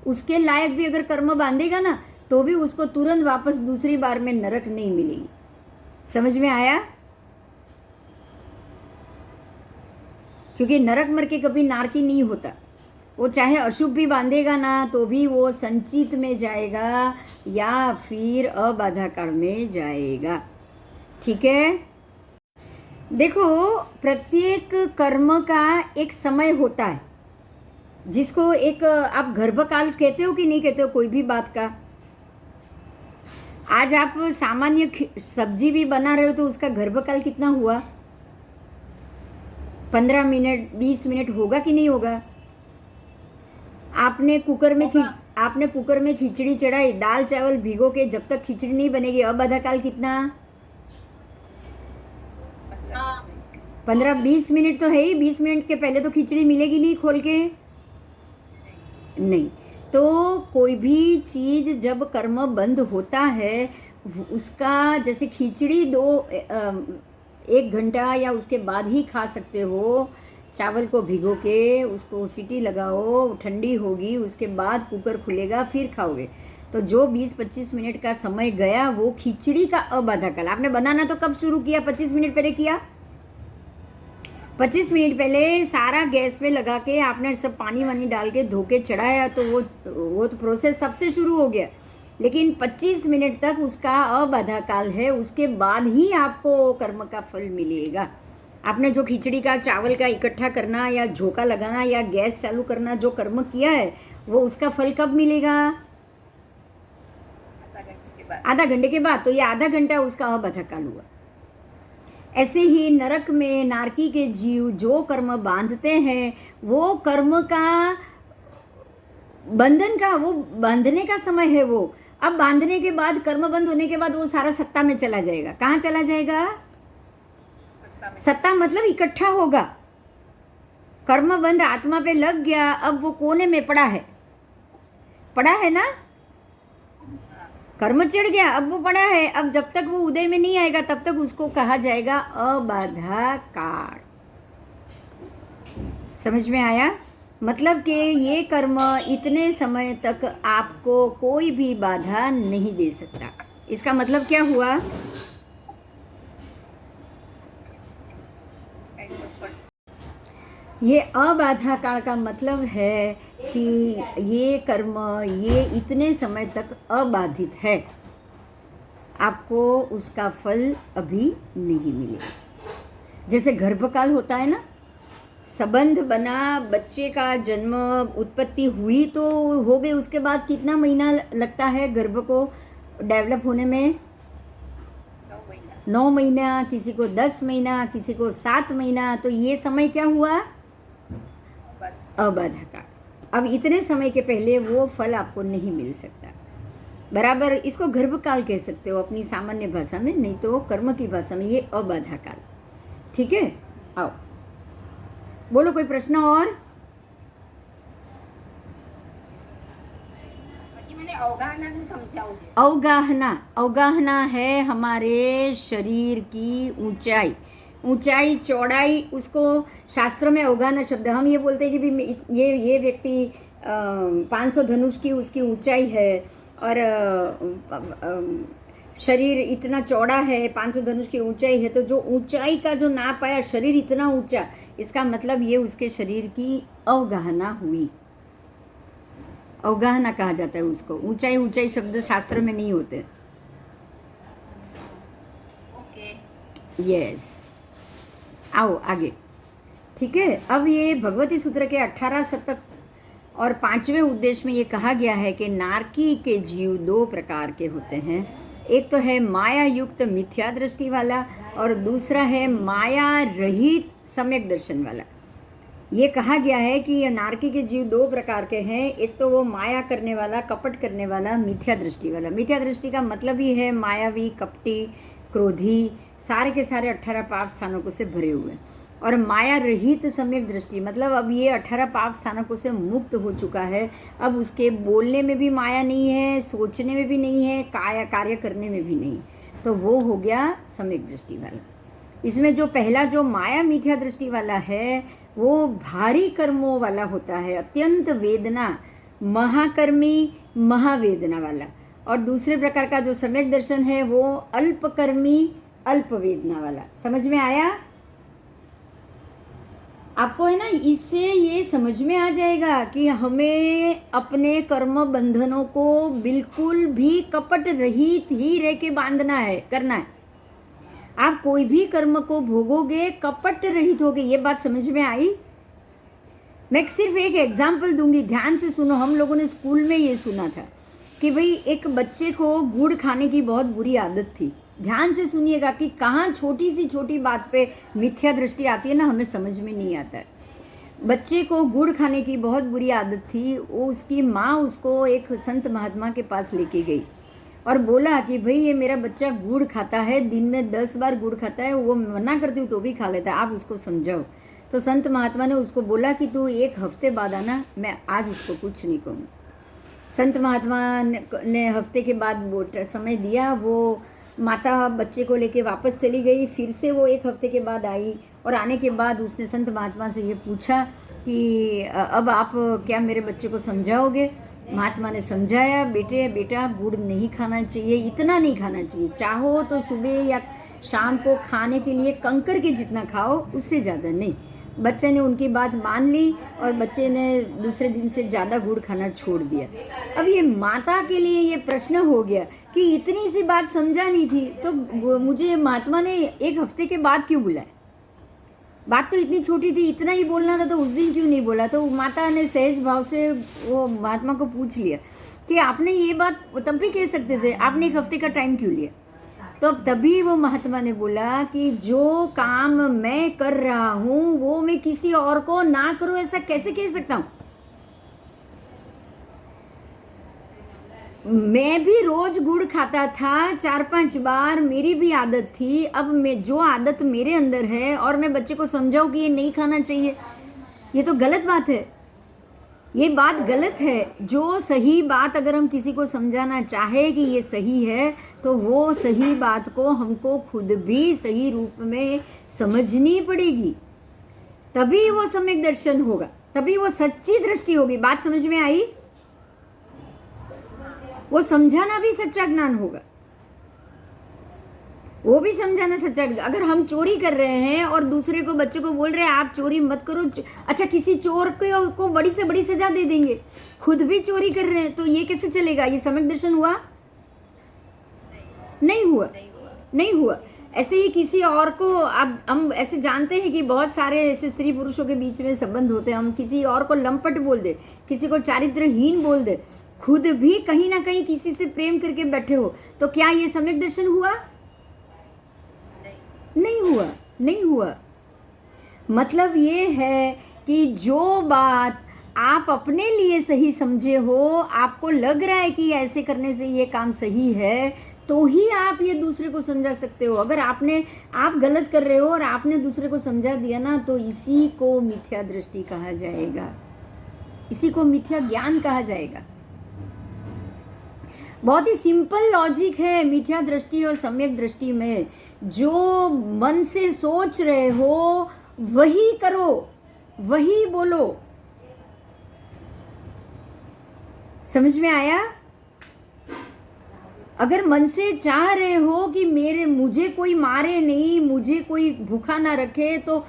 S1: उसके लायक भी अगर कर्म बांधेगा ना, तो भी उसको तुरंत वापस दूसरी बार में नरक नहीं मिलेगी। समझ में आया? क्योंकि नरक मर के कभी नारकी नहीं होता। वो चाहे अशुभ भी बांधेगा ना तो भी वो संचित में जाएगा या फिर अबाधा काल में जाएगा। ठीक है? देखो, प्रत्येक कर्म का एक समय होता है जिसको एक आप गर्भकाल कहते हो कि नहीं कहते हो कोई भी बात का। आज आप सामान्य सब्जी भी बना रहे हो तो उसका गर्भकाल कितना हुआ? 15 मिनट 20 मिनट होगा कि नहीं होगा? आपने कुकर में खिचड़ी चढ़ाई, दाल चावल भिगो के जब तक खिचड़ी नहीं बनेगी अब आधा काल कितना? 15-20 मिनट तो है ही। 20 मिनट के पहले तो खिचड़ी मिलेगी नहीं खोल के, नहीं। तो कोई भी चीज़ जब कर्म बंद होता है उसका, जैसे खिचड़ी 1 घंटा या उसके बाद ही खा सकते हो। चावल को भिगो के उसको सीटी लगाओ, ठंडी होगी, उसके बाद कुकर खुलेगा फिर खाओगे। तो जो 20-25 मिनट का समय गया वो खिचड़ी का अबाधा काल। आपने बनाना तो कब शुरू किया? 25 मिनट पहले किया। 25 मिनट पहले सारा गैस पे लगा के आपने सब पानी वानी डाल के धो के चढ़ाया तो वो तो प्रोसेस तब से शुरू हो गया। लेकिन 25 मिनट तक उसका अबाधा काल है, उसके बाद ही आपको कर्म का फल मिलेगा। आपने जो खिचड़ी का चावल का इकट्ठा करना या झोंका लगाना या गैस चालू करना जो कर्म किया है वो उसका फल कब मिलेगा? आधा घंटे के बाद। तो ये आधा घंटा उसका अबाधा काल हुआ। ऐसे ही नरक में नारकी के जीव जो कर्म बांधते हैं वो कर्म का बंधन का, वो बांधने का समय है वो। अब बांधने के बाद, कर्म बंद होने के बाद वो सारा सत्ता में चला जाएगा। कहाँ चला जाएगा? सत्ता मतलब इकट्ठा होगा। कर्म बंद आत्मा पे लग गया, अब वो कोने में पड़ा है ना, कर्म चढ़ गया, अब वो पड़ा है। अब जब तक वो उदय में नहीं आएगा तब तक उसको कहा जाएगा अबाधा काल। समझ में आया? मतलब कि ये कर्म इतने समय तक आपको कोई भी बाधा नहीं दे सकता, इसका मतलब क्या हुआ? ये अबाधा काल का मतलब है कि ये कर्म ये इतने समय तक अबाधित है, आपको उसका फल अभी नहीं मिलेगा। जैसे गर्भकाल होता है ना, संबंध बना, बच्चे का जन्म, उत्पत्ति हुई तो हो गई, उसके बाद कितना महीना लगता है गर्भ को डेवलप होने में? 9 महीना, किसी को 10 महीना, किसी को 7 महीना। तो ये समय क्या हुआ? अबाधा काल। अब इतने समय के पहले वो फल आपको नहीं मिल सकता। बराबर इसको गर्भकाल कह सकते हो अपनी सामान्य भाषा में, नहीं तो कर्म की भाषा में ये अबाधा काल। ठीक है, आओ बोलो कोई प्रश्न और?
S3: मैंने अवगाहना नहीं समझा।
S1: अवगाहना, अवगाहना है हमारे शरीर की ऊंचाई, ऊंचाई चौड़ाई, उसको शास्त्रों में अवगाहना शब्द। हम ये बोलते हैं कि भी ये व्यक्ति 500 धनुष की उसकी ऊंचाई है और शरीर इतना चौड़ा है, 500 धनुष की ऊंचाई है, तो जो ऊंचाई का जो नाप आया, शरीर इतना ऊंचा, इसका मतलब ये उसके शरीर की अवगाहना हुई। अवगाहना कहा जाता है उसको। ऊंचाई ऊंचाई शब्द शास्त्र में नहीं होते। यस, आओ आगे। ठीक है, अब ये भगवती सूत्र के 18 शतक और 5वें उद्देश्य में ये कहा गया है कि नारकी के जीव 2 प्रकार के होते हैं। एक तो है माया युक्त मिथ्या दृष्टि वाला और दूसरा है माया रहित सम्यक दर्शन वाला। ये कहा गया है कि ये नारकी के जीव 2 प्रकार के हैं। एक तो वो माया करने वाला, कपट करने वाला, मिथ्या दृष्टि वाला। मिथ्या दृष्टि का मतलब ही है मायावी, कपटी, क्रोधी, सारे के सारे 18 पाप स्थानकों से भरे हुए। और माया रहित सम्यक दृष्टि मतलब अब ये 18 पाप स्थानकों से मुक्त हो चुका है। अब उसके बोलने में भी माया नहीं है, सोचने में भी नहीं है, कार्य करने में भी नहीं, तो वो हो गया सम्यक दृष्टि वाला। इसमें जो पहला जो माया मिथ्या दृष्टि वाला है वो भारी कर्मों वाला होता है, अत्यंत वेदना, महाकर्मी, महावेदना वाला। और दूसरे प्रकार का जो सम्यक दर्शन है वो अल्पकर्मी, अल्प वेदना वाला। समझ में आया आपको? है ना, इससे ये समझ में आ जाएगा कि हमें अपने कर्म बंधनों को बिल्कुल भी कपट रहित ही रह के बांधना है, करना है। आप कोई भी कर्म को भोगोगे कपट रहित होगे। ये बात समझ में आई? मैं सिर्फ एक एग्जाम्पल दूंगी, ध्यान से सुनो। हम लोगों ने स्कूल में ये सुना था कि भाई एक बच्चे को गुड़ खाने की बहुत बुरी आदत थी। ध्यान से सुनिएगा कि कहाँ छोटी सी छोटी बात पे मिथ्या दृष्टि आती है ना, हमें समझ में नहीं आता है। बच्चे को गुड़ खाने की बहुत बुरी आदत थी। वो उसकी माँ उसको एक संत महात्मा के पास लेके गई और बोला कि भाई ये मेरा बच्चा गुड़ खाता है, दिन में 10 बार गुड़ खाता है, वो मना करती हूँ तो भी खा लेता है, आप उसको समझाओ। तो संत महात्मा ने उसको बोला कि तू 1 हफ्ते बाद आना, मैं आज उसको कुछ नहीं कहूँ। संत महात्मा ने हफ्ते के बाद समय दिया। वो माता बच्चे को लेके वापस चली गई। फिर से वो 1 हफ्ते के बाद आई और आने के बाद उसने संत महात्मा से ये पूछा कि अब आप क्या मेरे बच्चे को समझाओगे? महात्मा ने समझाया, बेटा गुड़ नहीं खाना चाहिए, इतना नहीं खाना चाहिए, चाहो तो सुबह या शाम को खाने के लिए कंकर के जितना खाओ, उससे ज़्यादा नहीं। बच्चे ने उनकी बात मान ली और बच्चे ने दूसरे दिन से ज़्यादा गुड़ खाना छोड़ दिया। अब ये माता के लिए ये प्रश्न हो गया कि इतनी सी बात समझा नहीं थी तो मुझे महात्मा ने 1 हफ्ते के बाद क्यों बुलाया? बात तो इतनी छोटी थी, इतना ही बोलना था, तो उस दिन क्यों नहीं बोला? तो माता ने सहज भाव से वो महात्मा को पूछ लिया कि आपने ये बात तब भी कह सकते थे, आपने 1 हफ्ते का टाइम क्यों लिया? तो तभी वो महात्मा ने बोला कि जो काम मैं कर रहा हूँ वो मैं किसी और को ना करूँ, ऐसा कैसे कह सकता हूँ? मैं भी रोज गुड़ खाता था 4-5 बार, मेरी भी आदत थी। अब मैं जो आदत मेरे अंदर है और मैं बच्चे को समझाऊँ कि ये नहीं खाना चाहिए, ये तो गलत बात है। ये बात गलत है। जो सही बात अगर हम किसी को समझाना चाहे कि ये सही है, तो वो सही बात को हमको खुद भी सही रूप में समझनी पड़ेगी, तभी वो सम्यक दर्शन होगा, तभी वो सच्ची दृष्टि होगी। बात समझ में आई? वो समझाना भी सच्चा ज्ञान होगा। वो भी समझाना सच्चा। अगर हम चोरी कर रहे हैं और दूसरे को, बच्चे को बोल रहे हैं आप चोरी मत करो, अच्छा किसी चोर को बड़ी से बड़ी सजा दे देंगे, खुद भी चोरी कर रहे हैं, तो ये कैसे चलेगा? ये सम्यक दर्शन हुआ? नहीं हुआ, नहीं हुआ। ऐसे ही किसी और को, अब हम ऐसे जानते हैं कि बहुत सारे ऐसे स्त्री पुरुषों के बीच में संबंध होते हैं, हम किसी और को लंपट बोल दे, किसी को चारित्रहीन बोल दे, खुद भी कहीं ना कहीं किसी से प्रेम करके बैठे हो, तो क्या ये सम्यक दर्शन हुआ? नहीं हुआ, नहीं हुआ। मतलब ये है कि जो बात आप अपने लिए सही समझे हो, आपको लग रहा है कि ऐसे करने से ये काम सही है, तो ही आप ये दूसरे को समझा सकते हो। अगर आप गलत कर रहे हो और आपने दूसरे को समझा दिया ना, तो इसी को मिथ्या दृष्टि कहा जाएगा, इसी को मिथ्या ज्ञान कहा जाएगा। बहुत ही सिंपल लॉजिक है मिथ्या दृष्टि और सम्यक दृष्टि में। जो मन से सोच रहे हो वही करो, वही बोलो। समझ में आया? अगर मन से चाह रहे हो कि मुझे कोई मारे नहीं, मुझे कोई भूखा ना रखे, तो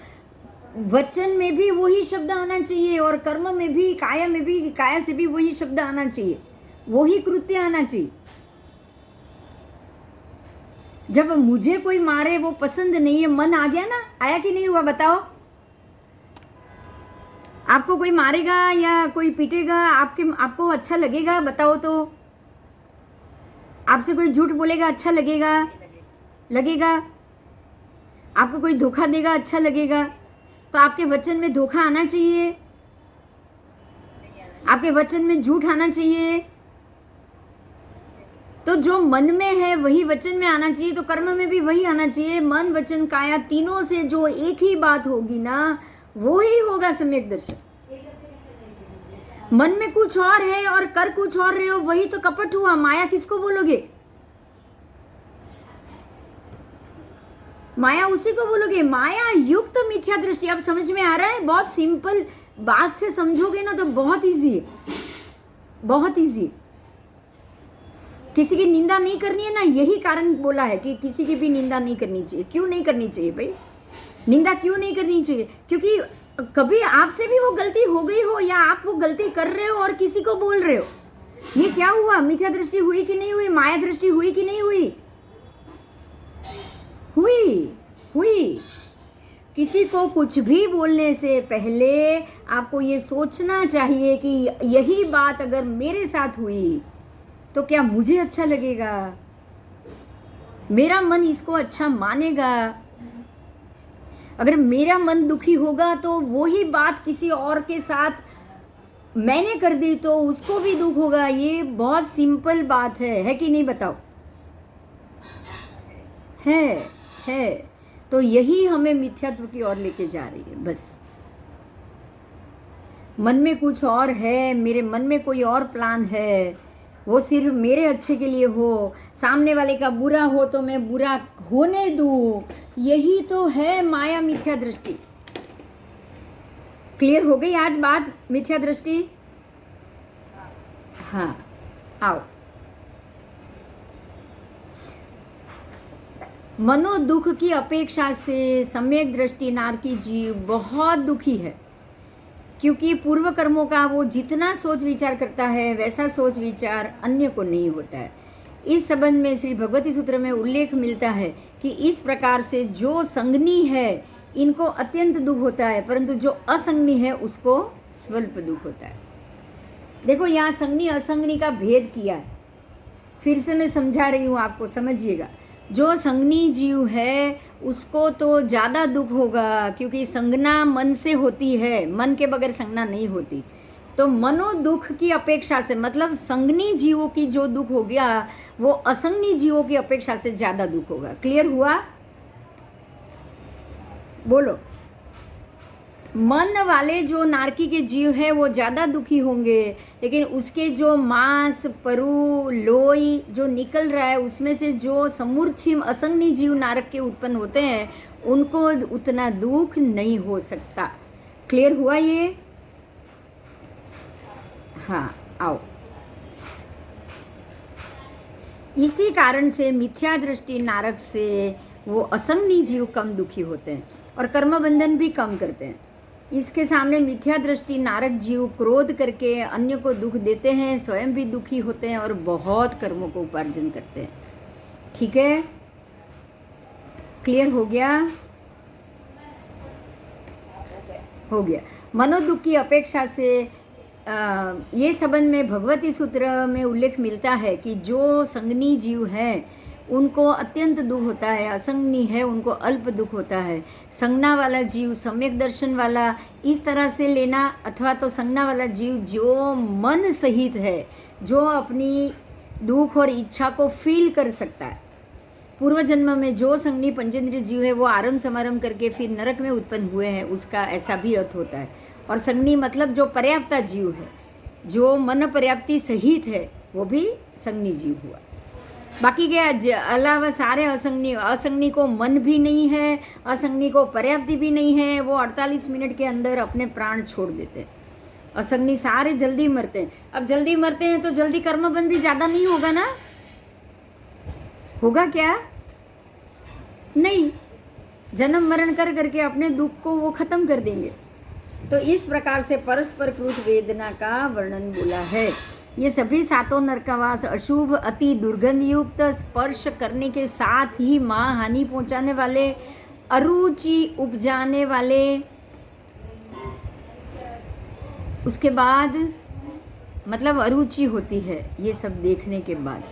S1: वचन में भी वही शब्द आना चाहिए और कर्म में भी, काया में भी, काया से भी वही शब्द आना चाहिए, वही कृत्य आना चाहिए। जब मुझे कोई मारे वो पसंद नहीं है, मन आ गया ना, आया कि नहीं हुआ बताओ? आपको कोई मारेगा या कोई पीटेगा, आपको अच्छा लगेगा? बताओ तो। आपसे कोई झूठ बोलेगा, अच्छा लगेगा? लगेगा? आपको कोई धोखा देगा, अच्छा लगेगा? तो आपके वचन में धोखा आना चाहिए, आपके वचन में झूठ आना चाहिए। तो जो मन में है वही वचन में आना चाहिए, तो कर्म में भी वही आना चाहिए। मन वचन काया तीनों से जो एक ही बात होगी ना, वो ही होगा सम्यक दर्शन। मन में कुछ और है और कर कुछ और रहे हो, वही तो कपट हुआ। माया किसको बोलोगे? माया उसी को बोलोगे, माया युक्त मिथ्या दृष्टि। अब समझ में आ रहा है? बहुत सिंपल बात से समझोगे ना तो बहुत इजी है, बहुत इजी। किसी की निंदा नहीं करनी है ना, यही कारण बोला है कि किसी की भी निंदा नहीं करनी चाहिए। क्यों नहीं करनी चाहिए भाई? निंदा क्यों नहीं करनी चाहिए? क्योंकि कभी आपसे भी वो गलती हो गई हो, या आप वो गलती कर रहे हो और किसी को बोल रहे हो, ये क्या हुआ? मिथ्या दृष्टि हुई कि नहीं हुई? माया दृष्टि हुई कि नहीं हुई? हुई, हुई। किसी को कुछ भी बोलने से पहले आपको ये सोचना चाहिए कि यही बात अगर मेरे साथ हुई तो क्या मुझे अच्छा लगेगा, मेरा मन इसको अच्छा मानेगा? अगर मेरा मन दुखी होगा तो वही बात किसी और के साथ मैंने कर दी तो उसको भी दुख होगा। ये बहुत सिंपल बात है कि नहीं? बताओ। है। तो यही हमें मिथ्यात्व की ओर लेके जा रही है। बस मन में कुछ और है, मेरे मन में कोई और प्लान है, वो सिर्फ मेरे अच्छे के लिए हो, सामने वाले का बुरा हो तो मैं बुरा होने दूं, यही तो है माया मिथ्या दृष्टि। क्लियर हो गई आज बात मिथ्या दृष्टि? हाँ, आओ। मनो दुख की अपेक्षा से सम्यक दृष्टि नारकी जीव बहुत दुखी है, क्योंकि पूर्व कर्मों का वो जितना सोच विचार करता है वैसा सोच विचार अन्य को नहीं होता है। इस संबंध में श्री भगवती सूत्र में उल्लेख मिलता है कि इस प्रकार से जो संगनी है इनको अत्यंत दुख होता है, परंतु जो असंगनी है उसको स्वल्प दुख होता है। देखो यहाँ संगनी असंगनी का भेद किया है, फिर से मैं समझा रही हूँ आपको, समझिएगा। जो संगनी जीव है उसको तो ज़्यादा दुख होगा, क्योंकि संगना मन से होती है, मन के बगैर संगना नहीं होती। तो मनो दुख की अपेक्षा से, मतलब संगनी जीवों की जो दुख हो गया वो असंगनी जीवों की अपेक्षा से ज़्यादा दुख होगा। क्लियर हुआ? बोलो। मन वाले जो नारकी के जीव हैं वो ज़्यादा दुखी होंगे, लेकिन उसके जो मांस परु लोई जो निकल रहा है उसमें से जो समूर्छिम असंगनी जीव नारक के उत्पन्न होते हैं उनको उतना दुख नहीं हो सकता। क्लियर हुआ ये? हाँ, आओ। इसी कारण से मिथ्या दृष्टि नारक से वो असंगनी जीव कम दुखी होते हैं और कर्म बंधन भी कम करते हैं। इसके सामने मिथ्या दृष्टि नारक जीव क्रोध करके अन्य को दुख देते हैं, स्वयं भी दुखी होते हैं और बहुत कर्मों को उपार्जन करते हैं। ठीक है, क्लियर हो गया? हो गया। मनोदुख की अपेक्षा से ये संबंध में भगवती सूत्र में उल्लेख मिलता है कि जो संगनी जीव है उनको अत्यंत दुख होता है, असंगनी है उनको अल्प दुख होता है। संगना वाला जीव सम्यक दर्शन वाला इस तरह से लेना, अथवा तो संगना वाला जीव जो मन सहित है, जो अपनी दुख और इच्छा को फील कर सकता है। पूर्व जन्म में जो संगनी पंचेंद्रिय जीव है वो आरंभ समारंभ करके फिर नरक में उत्पन्न हुए हैं, उसका ऐसा भी अर्थ होता है। और संगनी मतलब जो पर्याप्ता जीव है, जो मन पर्याप्ति सहित है, वो भी संगनी जीव हुआ। बाकी के अलावा सारे असंगनी को मन भी नहीं है, असंगनी को पर्याप्ति भी नहीं है, वो 48 मिनट के अंदर अपने प्राण छोड़ देते हैं। असंगनी सारे जल्दी मरते हैं। अब जल्दी मरते हैं तो जल्दी कर्मबंध भी ज़्यादा नहीं होगा ना? होगा क्या? नहीं, जन्म मरण कर करके अपने दुख को वो खत्म कर देंगे। तो इस प्रकार से परस्पर कृत वेदना का वर्णन बोला है। ये सभी सातों नरकवास अशुभ, अति दुर्गंध युक्त, स्पर्श करने के साथ ही मां हानि पहुंचाने वाले, अरुचि उपजाने वाले, उसके बाद मतलब अरुचि होती है ये सब देखने के बाद,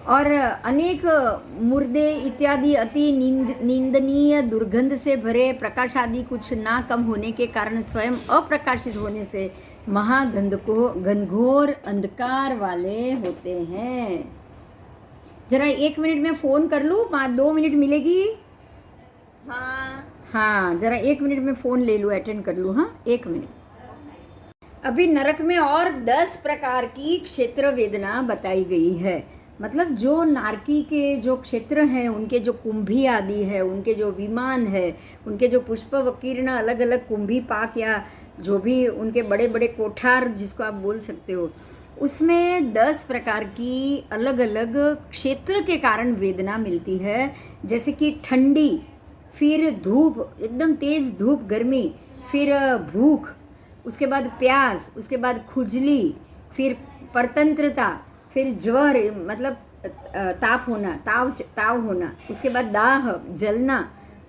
S1: और अनेक मुर्दे इत्यादि अति निंदनीय दुर्गंध से भरे, प्रकाश आदि कुछ ना कम होने के कारण स्वयं अप्रकाशित होने से घनघोर अंधकार वाले होते हैं। जरा 1 मिनट में फ़ोन कर लूँ? 2 मिनट मिलेगी? हाँ, जरा 1 मिनट में फ़ोन ले लूँ, अटेंड कर लूँ। हाँ, 1 मिनट। अभी नरक में और 10 प्रकार की क्षेत्र वेदना बताई गई है। मतलब जो नारकी के जो क्षेत्र हैं, उनके जो कुंभी आदि है, उनके जो विमान है, उनके जो पुष्प वकीर्ण अलग अलग कुंभी पाक या जो भी उनके बड़े बड़े कोठार जिसको आप बोल सकते हो, उसमें 10 प्रकार की अलग अलग क्षेत्र के कारण वेदना मिलती है। जैसे कि ठंडी, फिर धूप, एकदम तेज धूप गर्मी, फिर भूख, उसके बाद प्यास, उसके बाद खुजली, फिर परतंत्रता, फिर ज्वर मतलब ताप होना, ताव होना, उसके बाद दाह, जलना,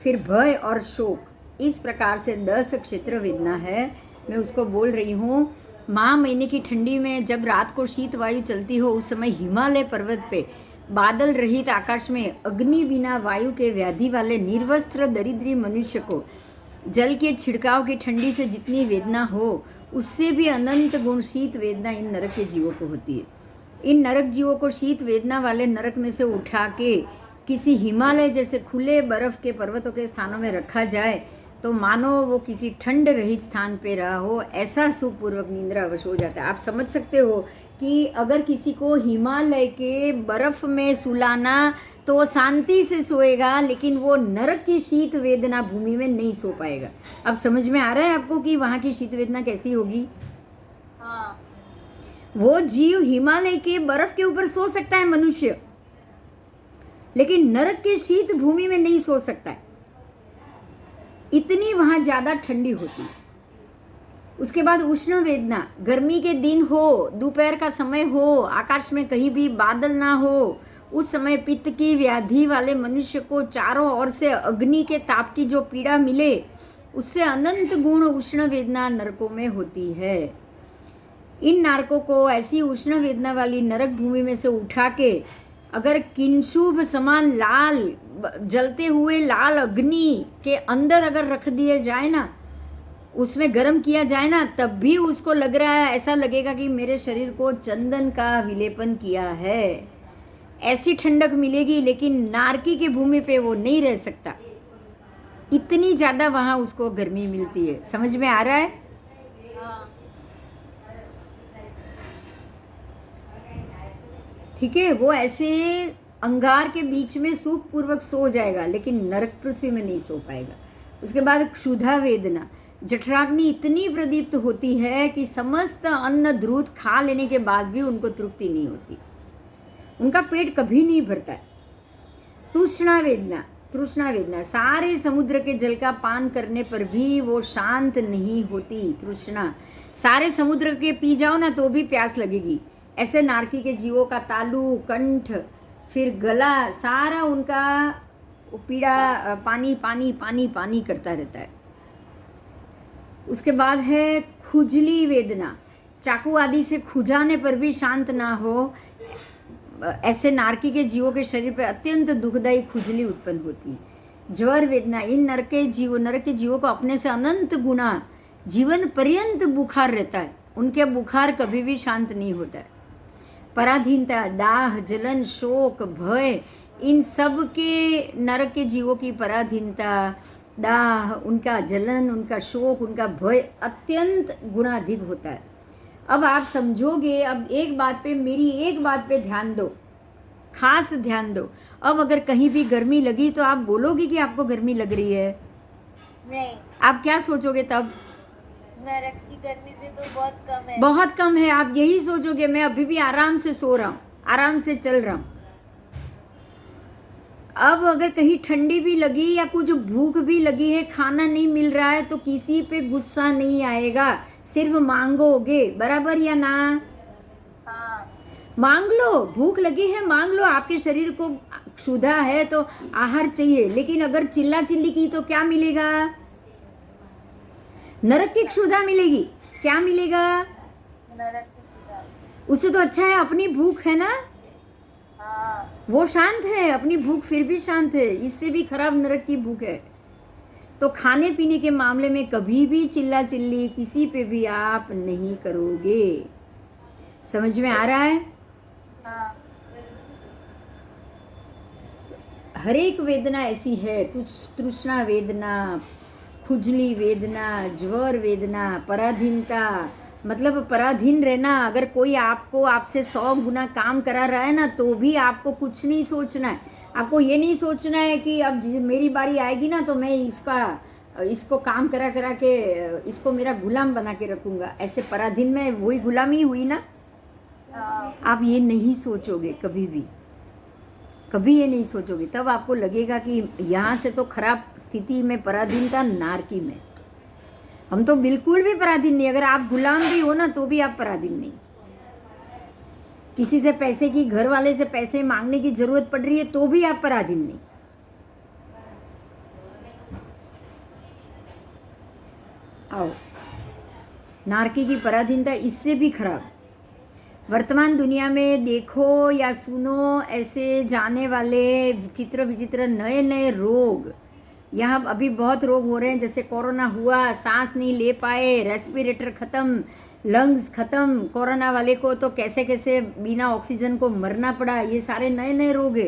S1: फिर भय और शोक। इस प्रकार से 10 क्षेत्र वेदना है। मैं उसको बोल रही हूँ। माह महीने की ठंडी में जब रात को शीत वायु चलती हो, उस समय हिमालय पर्वत पे बादल रहित आकाश में अग्नि बिना वायु के व्याधि वाले निर्वस्त्र दरिद्री मनुष्य को जल के छिड़काव की ठंडी से जितनी वेदना हो, उससे भी अनंत गुण शीत वेदना इन नरक के जीवों को होती है। इन नरक जीवों को शीत वेदना वाले नरक में से उठा के किसी हिमालय जैसे खुले बर्फ के पर्वतों के स्थानों में रखा जाए तो मानो वो किसी ठंड रहित स्थान पे रहा हो, ऐसा सुखपूर्वक निंद्रा अवश्य हो जाता है। आप समझ सकते हो कि अगर किसी को हिमालय के बर्फ में सुलाना तो वो शांति से सोएगा, लेकिन वो नरक की शीत वेदना भूमि में नहीं सो पाएगा। अब समझ में आ रहा है आपको कि वहाँ की शीत वेदना कैसी होगी?
S2: हाँ।
S1: वो जीव हिमालय के बर्फ के ऊपर सो सकता है मनुष्य, लेकिन नरक के शीत भूमि में नहीं सो सकता है, इतनी वहां ज्यादा ठंडी होती है। उसके बाद उष्ण वेदना, गर्मी के दिन हो, दोपहर का समय हो, आकाश में कहीं भी बादल ना हो, उस समय पित्त की व्याधि वाले मनुष्य को चारों ओर से अग्नि के ताप की जो पीड़ा मिले, उससे अनंत गुण उष्ण वेदना नरकों में होती है। इन नारकों को ऐसी उष्ण वेदना वाली नरक भूमि में से उठा के अगर किंशुभ समान लाल जलते हुए लाल अग्नि के अंदर अगर रख दिए जाए ना, उसमें गर्म किया जाए ना, तब भी उसको लग रहा है, ऐसा लगेगा कि मेरे शरीर को चंदन का विलेपन किया है। ऐसी ठंडक मिलेगी, लेकिन नारकी की भूमि पे वो नहीं रह सकता, इतनी ज़्यादा वहाँ उसको गर्मी मिलती है। समझ में आ रहा है? ठीक है, वो ऐसे अंगार के बीच में सुखपूर्वक सो जाएगा, लेकिन नरक पृथ्वी में नहीं सो पाएगा। उसके बाद क्षुधा वेदना, जठराग्नि इतनी प्रदीप्त होती है कि समस्त अन्न द्रुत खा लेने के बाद भी उनको तृप्ति नहीं होती, उनका पेट कभी नहीं भरता है। तृष्णा वेदना, तृष्णा वेदना, सारे समुद्र के जल का पान करने पर भी वो शांत नहीं होती। तृष्णा, सारे समुद्र के पी जाओ ना तो भी प्यास लगेगी। ऐसे नारकी के जीवों का तालु, कंठ, फिर गला, सारा उनका पीड़ा पानी पानी पानी पानी करता रहता है। उसके बाद है खुजली वेदना, चाकू आदि से खुजाने पर भी शांत ना हो, ऐसे नारकी के जीवों के शरीर पर अत्यंत दुखदायी खुजली उत्पन्न होती है। ज्वर वेदना, इन नरक के जीवों को अपने से अनंत गुना जीवन पर्यंत बुखार रहता है, उनके बुखार कभी भी शांत नहीं होता है। पराधीनता, दाह, जलन, शोक, भय, इन सब के नरक के जीवों की पराधीनता, दाह, उनका जलन, उनका शोक, उनका भय अत्यंत गुणाधिक होता है। अब आप समझोगे, अब एक बात पे, मेरी एक बात पे ध्यान दो, खास ध्यान दो। अब अगर कहीं भी गर्मी लगी तो आप बोलोगे कि आपको गर्मी लग रही है?
S2: नहीं,
S1: आप क्या सोचोगे तब?
S2: नरक की गर्मी से तो बहुत कम है।
S1: बहुत कम है, आप यही सोचोगे। मैं अभी भी आराम से सो रहा हूँ, आराम से चल रहा हूँ। अब अगर कहीं ठंडी भी लगी या कुछ भूख भी लगी है, खाना नहीं मिल रहा है, तो किसी पे गुस्सा नहीं आएगा, सिर्फ मांगोगे, बराबर या ना?
S2: हाँ,
S1: मांग लो, भूख लगी है मांग लो, आपके शरीर को क्षुधा है तो आहार चाहिए। लेकिन अगर चिल्ला चिल्ली की तो क्या मिलेगा? नरक की क्षुधा मिलेगी। क्या मिलेगा?
S2: नरक की शुदा।
S1: उससे तो अच्छा है अपनी भूख है ना,
S2: हाँ,
S1: वो शांत है, अपनी भूख फिर भी शांत है। इससे भी खराब नरक की भूख है। तो खाने पीने के मामले में कभी भी चिल्ला चिल्ली किसी पे भी आप नहीं करोगे। समझ में आ रहा है?
S2: हाँ,
S1: हर एक वेदना ऐसी है, तृष्णा वेदना, खुजली वेदना, ज्वर वेदना, पराधीनता, मतलब पराधीन रहना। अगर कोई आपसे 100 गुना काम करा रहा है ना तो भी आपको कुछ नहीं सोचना है। आपको ये नहीं सोचना है कि अब मेरी बारी आएगी ना तो मैं इसको काम करा करा के इसको मेरा गुलाम बना के रखूँगा। ऐसे पराधीन में वही गुलामी हुई ना।
S2: हाँ,
S1: आप ये नहीं सोचोगे कभी भी, कभी ये नहीं सोचोगे। तब आपको लगेगा कि यहाँ से तो खराब स्थिति में पराधीनता नारकी में। हम तो बिल्कुल भी पराधीन नहीं। अगर आप गुलाम भी हो ना तो भी आप पराधीन नहीं। किसी से पैसे की, घर वाले से पैसे मांगने की जरूरत पड़ रही है तो भी आप पराधीन नहीं। आओ, नारकी की पराधीनता इससे भी खराब। वर्तमान दुनिया में देखो या सुनो ऐसे जाने वाले विचित्र विचित्र नए नए रोग। यहाँ अभी बहुत रोग हो रहे हैं, जैसे कोरोना हुआ, सांस नहीं ले पाए, रेस्पिरेटर ख़त्म, लंग्स ख़त्म। कोरोना वाले को तो कैसे कैसे बिना ऑक्सीजन को मरना पड़ा। ये सारे नए नए रोग है।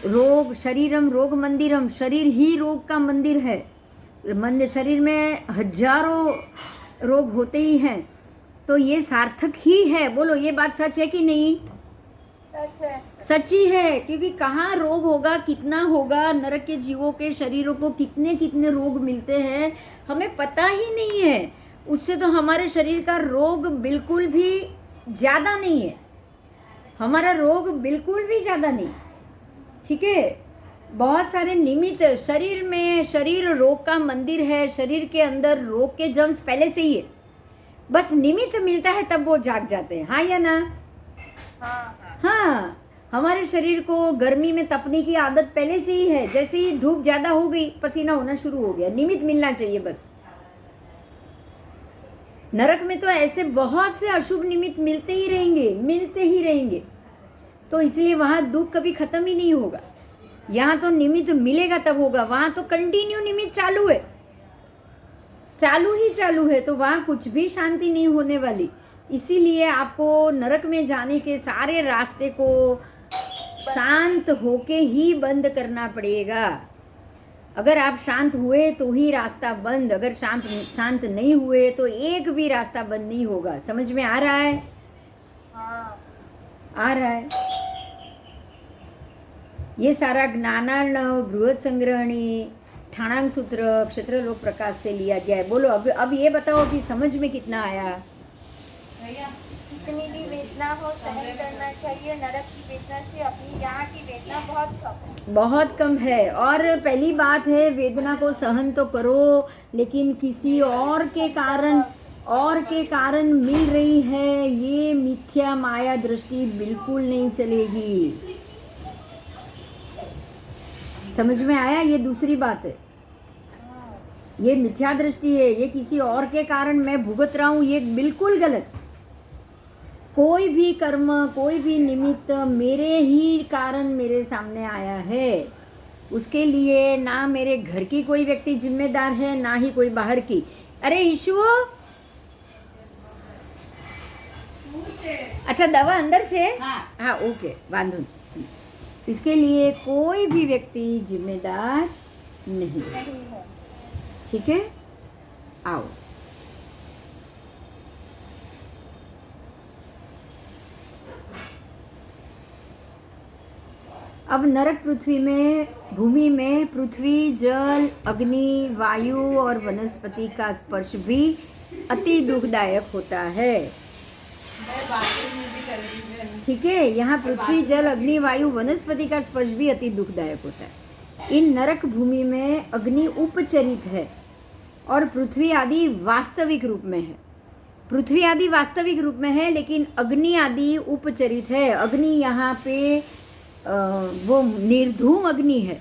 S1: रोग शरीरम रोग मंदिरम, शरीर ही रोग का मंदिर है। शरीर में हजारों रोग होते ही हैं। तो ये सार्थक ही है। बोलो, ये बात सच है कि नहीं?
S2: सच है।
S1: सच्ची है, क्योंकि कहाँ रोग होगा, कितना होगा, नरक के जीवों के शरीरों को कितने कितने रोग मिलते हैं हमें पता ही नहीं है। उससे तो हमारे शरीर का रोग बिल्कुल भी ज़्यादा नहीं है। हमारा रोग बिल्कुल भी ज़्यादा नहीं, ठीक है। बहुत सारे निमित्त शरीर में, शरीर रोग का मंदिर है। शरीर के अंदर रोग के जर्म्स पहले से ही है, बस निमित्त मिलता है तब वो जाग जाते हैं। हाँ या ना?
S2: हाँ,
S1: हाँ, हमारे शरीर को गर्मी में तपने की आदत पहले से ही है। जैसे ही धूप ज़्यादा हो गई पसीना होना शुरू हो गया, निमित्त मिलना चाहिए बस। नरक में तो ऐसे बहुत से अशुभ निमित्त मिलते ही रहेंगे, मिलते ही रहेंगे। तो इसलिए वहाँ दुख कभी खत्म ही नहीं होगा। यहाँ तो निमित्त मिलेगा तब होगा, वहाँ तो कंटिन्यू निमित्त चालू है, चालू ही चालू है। तो वहाँ कुछ भी शांति नहीं होने वाली। इसीलिए आपको नरक में जाने के सारे रास्ते को शांत होके ही बंद करना पड़ेगा। अगर आप शांत हुए तो ही रास्ता बंद, अगर शांत नहीं हुए तो एक भी रास्ता बंद नहीं होगा। समझ में आ रहा है?
S2: हाँ,
S1: आ रहा है। ये सारा ज्ञानार्णव, बृहत संग्रहणी, ठाणांग सूत्र क्षेत्रलोक प्रकाश से लिया गया है। बोलो अब ये बताओ कि समझ में कितना आया?
S2: कितनी भी वेदना हो सहन करना चाहिए, नरक की वेदना से अपनी यहाँ की वेदना बहुत कम है।
S1: बहुत कम है। और पहली बात है, वेदना को सहन तो करो, लेकिन किसी और के कारण मिल रही है, ये मिथ्या माया दृष्टि बिल्कुल नहीं चलेगी। समझ में आया? ये दूसरी बात है, ये मिथ्या दृष्टि है, ये किसी और के कारण मैं भुगत रहा हूँ, ये बिल्कुल गलत। कोई भी कर्म, कोई भी निमित्त मेरे ही कारण मेरे सामने आया है, उसके लिए ना मेरे घर की कोई व्यक्ति जिम्मेदार है, ना ही कोई बाहर की। अरे ईशु, अच्छा दवा अंदर से? हाँ ओके, वांधो नहीं। इसके लिए कोई भी व्यक्ति जिम्मेदार नहीं, ठीक है? आओ, अब नरक पृथ्वी में, भूमि में पृथ्वी, जल, अग्नि, वायु और वनस्पति का स्पर्श भी अति दुखदायक होता है। ठीक है, यहाँ पृथ्वी, जल, अग्नि, वायु, वनस्पति का स्पर्श भी अति दुखदायक होता है। इन नरक भूमि में अग्नि उपचरित है और पृथ्वी आदि वास्तविक रूप में है। पृथ्वी आदि वास्तविक रूप में है, लेकिन अग्नि आदि उपचरित है। अग्नि यहाँ पे वो निर्धूम अग्नि है।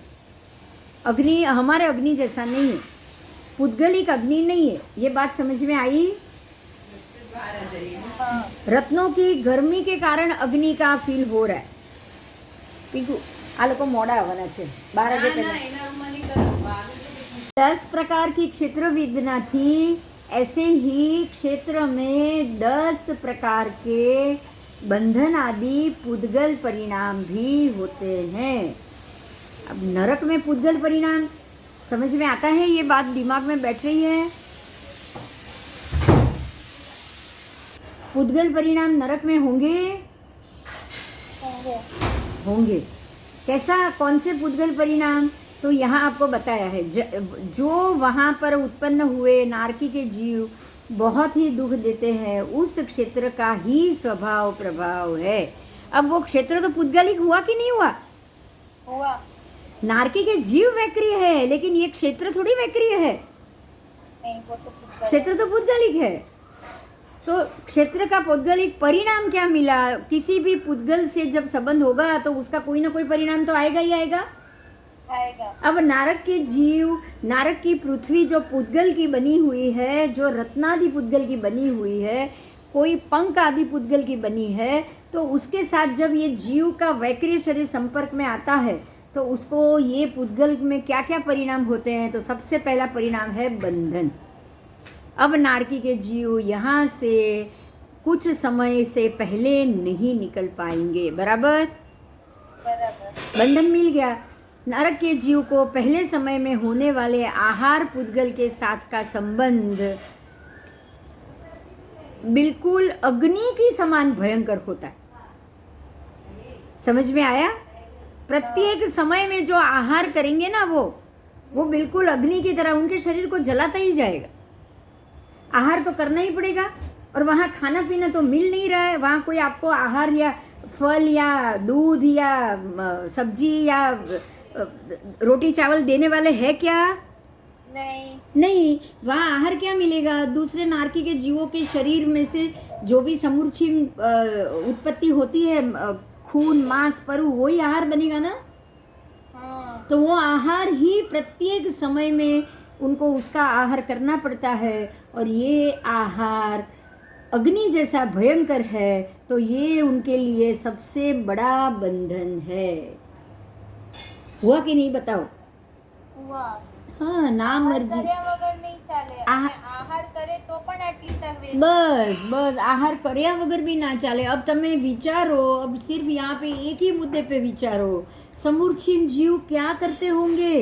S1: अग्नि हमारे अग्नि जैसा नहीं है, पुद्गलिक अग्नि नहीं है। ये बात समझ में आई? रत्नों की गर्मी के कारण अग्नि का फील हो रहा है। पीकू आ लोग मोड़ा आवाना छे 12 वागे पहले 10 प्रकार की क्षेत्र वेदना थी, ऐसे ही क्षेत्र में 10 प्रकार के बंधन आदि पुद्गल परिणाम भी होते हैं। अब नरक में पुद्गल परिणाम समझ में आता है? ये बात दिमाग में बैठ रही है? पुद्गल परिणाम नरक में होंगे? होंगे। कैसा, कौन से पुद्गल परिणाम? तो यहाँ आपको बताया है, जो वहाँ पर उत्पन्न हुए नारकी के जीव बहुत ही दुख देते हैं, उस क्षेत्र का ही स्वभाव प्रभाव है। अब वो क्षेत्र तो पुद्गलिक हुआ कि नहीं हुआ?
S2: हुआ।
S1: नारकी के जीव वैक्रिय है, लेकिन ये क्षेत्र थोड़ी वैक्रिय है।
S2: नहीं, वो तो
S1: क्षेत्र तो पुद्गलिक है। तो क्षेत्र का पुद्गलिक परिणाम क्या मिला? किसी भी पुद्गल से जब संबंध होगा तो उसका कोई ना कोई परिणाम तो आएगा ही आएगा। अब नारक के जीव, नारक की पृथ्वी जो पुद्गल की बनी हुई है, जो रत्नादि पुद्गल की बनी हुई है, कोई पंख आदि पुद्गल की बनी है, तो उसके साथ जब ये जीव का वैक्रिय शरीर संपर्क में आता है तो उसको ये पुद्गल में क्या क्या परिणाम होते हैं? तो सबसे पहला परिणाम है बंधन। अब नारकी के जीव यहाँ से कुछ समय से पहले नहीं निकल पाएंगे। बराबर? बंधन मिल गया। नरक के जीव को पहले समय में होने वाले आहार पुद्गल के साथ का संबंध बिल्कुल अग्नि की समान भयंकर होता है। समझ में आया? प्रत्येक समय में जो आहार करेंगे ना, वो बिल्कुल अग्नि की तरह उनके शरीर को जलाता ही जाएगा। आहार तो करना ही पड़ेगा, और वहाँ खाना पीना तो मिल नहीं रहा है। वहाँ कोई आपको आहार या फल या दूध या सब्जी या रोटी चावल देने वाले है क्या? नहीं। वहाँ आहार क्या मिलेगा? दूसरे नारकी के जीवों के शरीर में से जो भी समूची उत्पत्ति होती है, खून, मांस, परु, वही आहार बनेगा ना। तो वो आहार ही प्रत्येक समय में उनको उसका आहार करना पड़ता है, और ये आहार अग्नि जैसा भयंकर है। तो ये उनके लिए सबसे बड़ा बंधन है। हुआ कि नहीं बताओ?
S2: हुआ।
S1: हाँ, नाम मर्जी।
S2: वगर नहीं चाले। आहार करे तो पण आटली सर्वे।
S1: बस आहार કર્યા વગર भी ना ચાલે। अब તમે विचारो, अब सिर्फ यहाँ पे एक ही मुद्दे पे विचारो, समूर्छिन जीव क्या करते होंगे?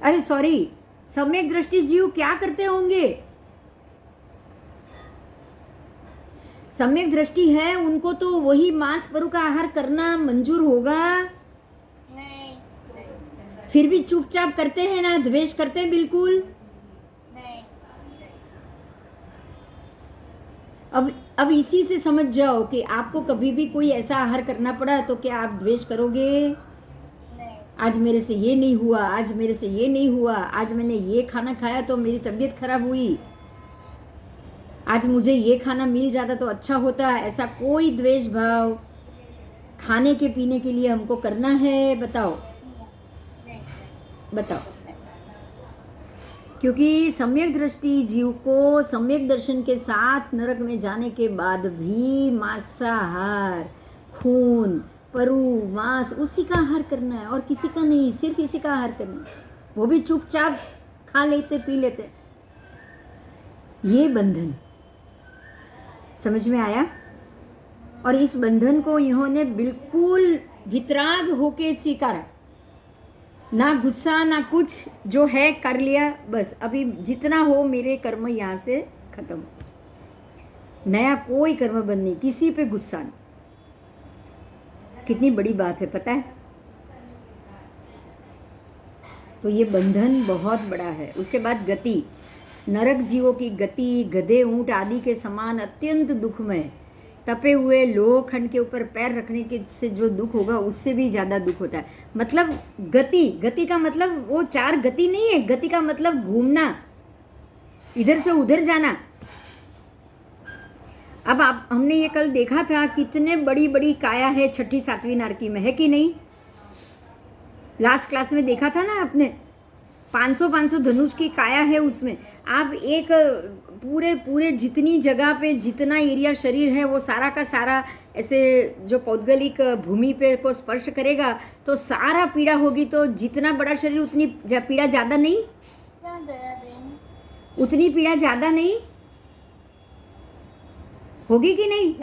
S1: अरे सॉरी, सम्यक दृष्टि जीव क्या करते होंगे? सम्यक दृष्टि है, उनको तो वही मांस परु का आहार करना मंजूर होगा? फिर भी चुपचाप करते हैं ना, द्वेष करते हैं बिल्कुल?
S2: नहीं।
S1: अब इसी से समझ जाओ कि आपको कभी भी कोई ऐसा आहार करना पड़ा तो क्या आप द्वेष करोगे?
S2: नहीं।
S1: आज मेरे से ये नहीं हुआ, आज मेरे से ये नहीं हुआ, आज मैंने ये खाना खाया तो मेरी तबीयत खराब हुई, आज मुझे ये खाना मिल जाता तो अच्छा होता, ऐसा कोई द्वेष भाव खाने के पीने के लिए हमको करना है? बताओ
S2: नहीं।
S1: बताओ। क्योंकि सम्यक दृष्टि जीव को सम्यक दर्शन के साथ नरक में जाने के बाद भी मांसाहार, खून, परु, मांस उसी का आहार करना है और किसी का नहीं, सिर्फ इसी का आहार करना है। वो भी चुपचाप खा लेते, पी लेते। ये बंधन समझ में आया? और इस बंधन को इन्होंने बिल्कुल वितराग होके स्वीकारा, ना गुस्सा ना कुछ, जो है कर लिया बस, अभी जितना हो मेरे कर्म यहाँ से खत्म, नया कोई कर्म बंद नहीं, किसी पे गुस्सा नहीं। कितनी बड़ी बात है पता है? तो ये बंधन बहुत बड़ा है। उसके बाद गति, नरक जीवों की गति गधे ऊंट आदि के समान अत्यंत दुखमय, तपे हुए लोह खंड के ऊपर पैर रखने के से जो दुख होगा उससे भी ज़्यादा दुख होता है। मतलब गति का मतलब वो चार गति नहीं है, गति का मतलब घूमना, इधर से उधर जाना। अब आप हमने ये कल देखा था कितने बड़ी बड़ी काया है छठी सातवीं नारकी में, है कि नहीं? लास्ट क्लास में देखा था ना आपने, 500 धनुष की काया है उसमें। आप एक पूरे जितनी जगह पे जितना एरिया शरीर है वो सारा का सारा ऐसे जो पौद्गलिक भूमि पे को स्पर्श करेगा तो सारा पीड़ा होगी। तो जितना बड़ा शरीर उतनी पीड़ा ज़्यादा नहीं, उतनी पीड़ा ज़्यादा नहीं होगी कि नहीं?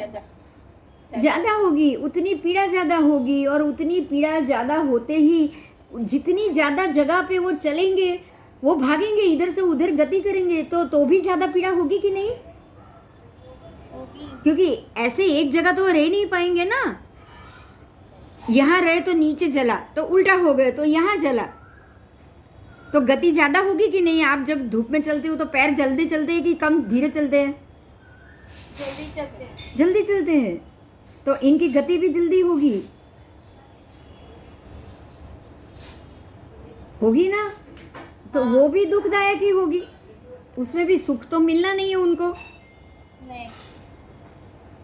S1: ज़्यादा होगी, उतनी पीड़ा ज़्यादा होगी। और उतनी पीड़ा ज़्यादा होते ही जितनी ज़्यादा जगह पे वो चलेंगे, वो भागेंगे, इधर से उधर गति करेंगे, तो भी ज़्यादा पीड़ा होगी कि नहीं? क्योंकि ऐसे एक जगह तो रह नहीं पाएंगे ना। यहाँ रहे तो नीचे जला, तो उल्टा हो गए तो यहाँ जला, तो गति ज़्यादा होगी कि नहीं? आप जब धूप में चलते हो तो पैर जल्दी चलते हैं कि कम धीरे चलते हैं?
S2: जल्दी चलते हैं।
S1: जल्दी चलते हैं, तो इनकी गति भी जल्दी होगी ना। तो वो भी दुखदायक ही होगी, उसमें भी सुख तो मिलना नहीं है उनको।
S2: नहीं।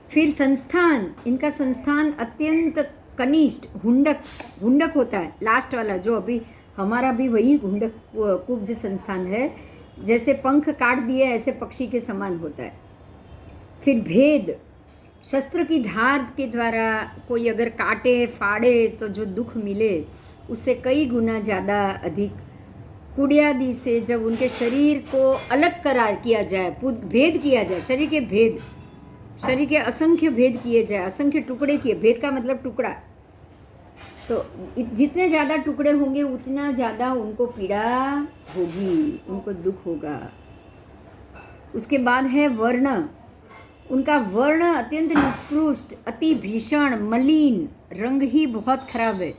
S1: फिर संस्थान, इनका संस्थान अत्यंत कनिष्ठ हुंडक होता है, लास्ट वाला जो अभी हमारा भी वही हुंडक कुब्ज संस्थान है। जैसे पंख काट दिए ऐसे पक्षी के समान होता है। फिर भेद, शस्त्र की धार के द्वारा कोई अगर काटे फाड़े तो जो दुख मिले उससे कई गुना ज़्यादा अधिक कुड़ियादि से जब उनके शरीर को अलग करार किया जाए, भेद किया जाए, शरीर के भेद, शरीर के असंख्य भेद किए जाए, असंख्य टुकड़े किए, भेद का मतलब टुकड़ा, तो जितने ज़्यादा टुकड़े होंगे उतना ज़्यादा उनको पीड़ा होगी, उनको दुख होगा। उसके बाद है वर्ण, उनका वर्ण अत्यंत निष्कृष्ट, अति भीषण, मलिन, रंग ही बहुत खराब है।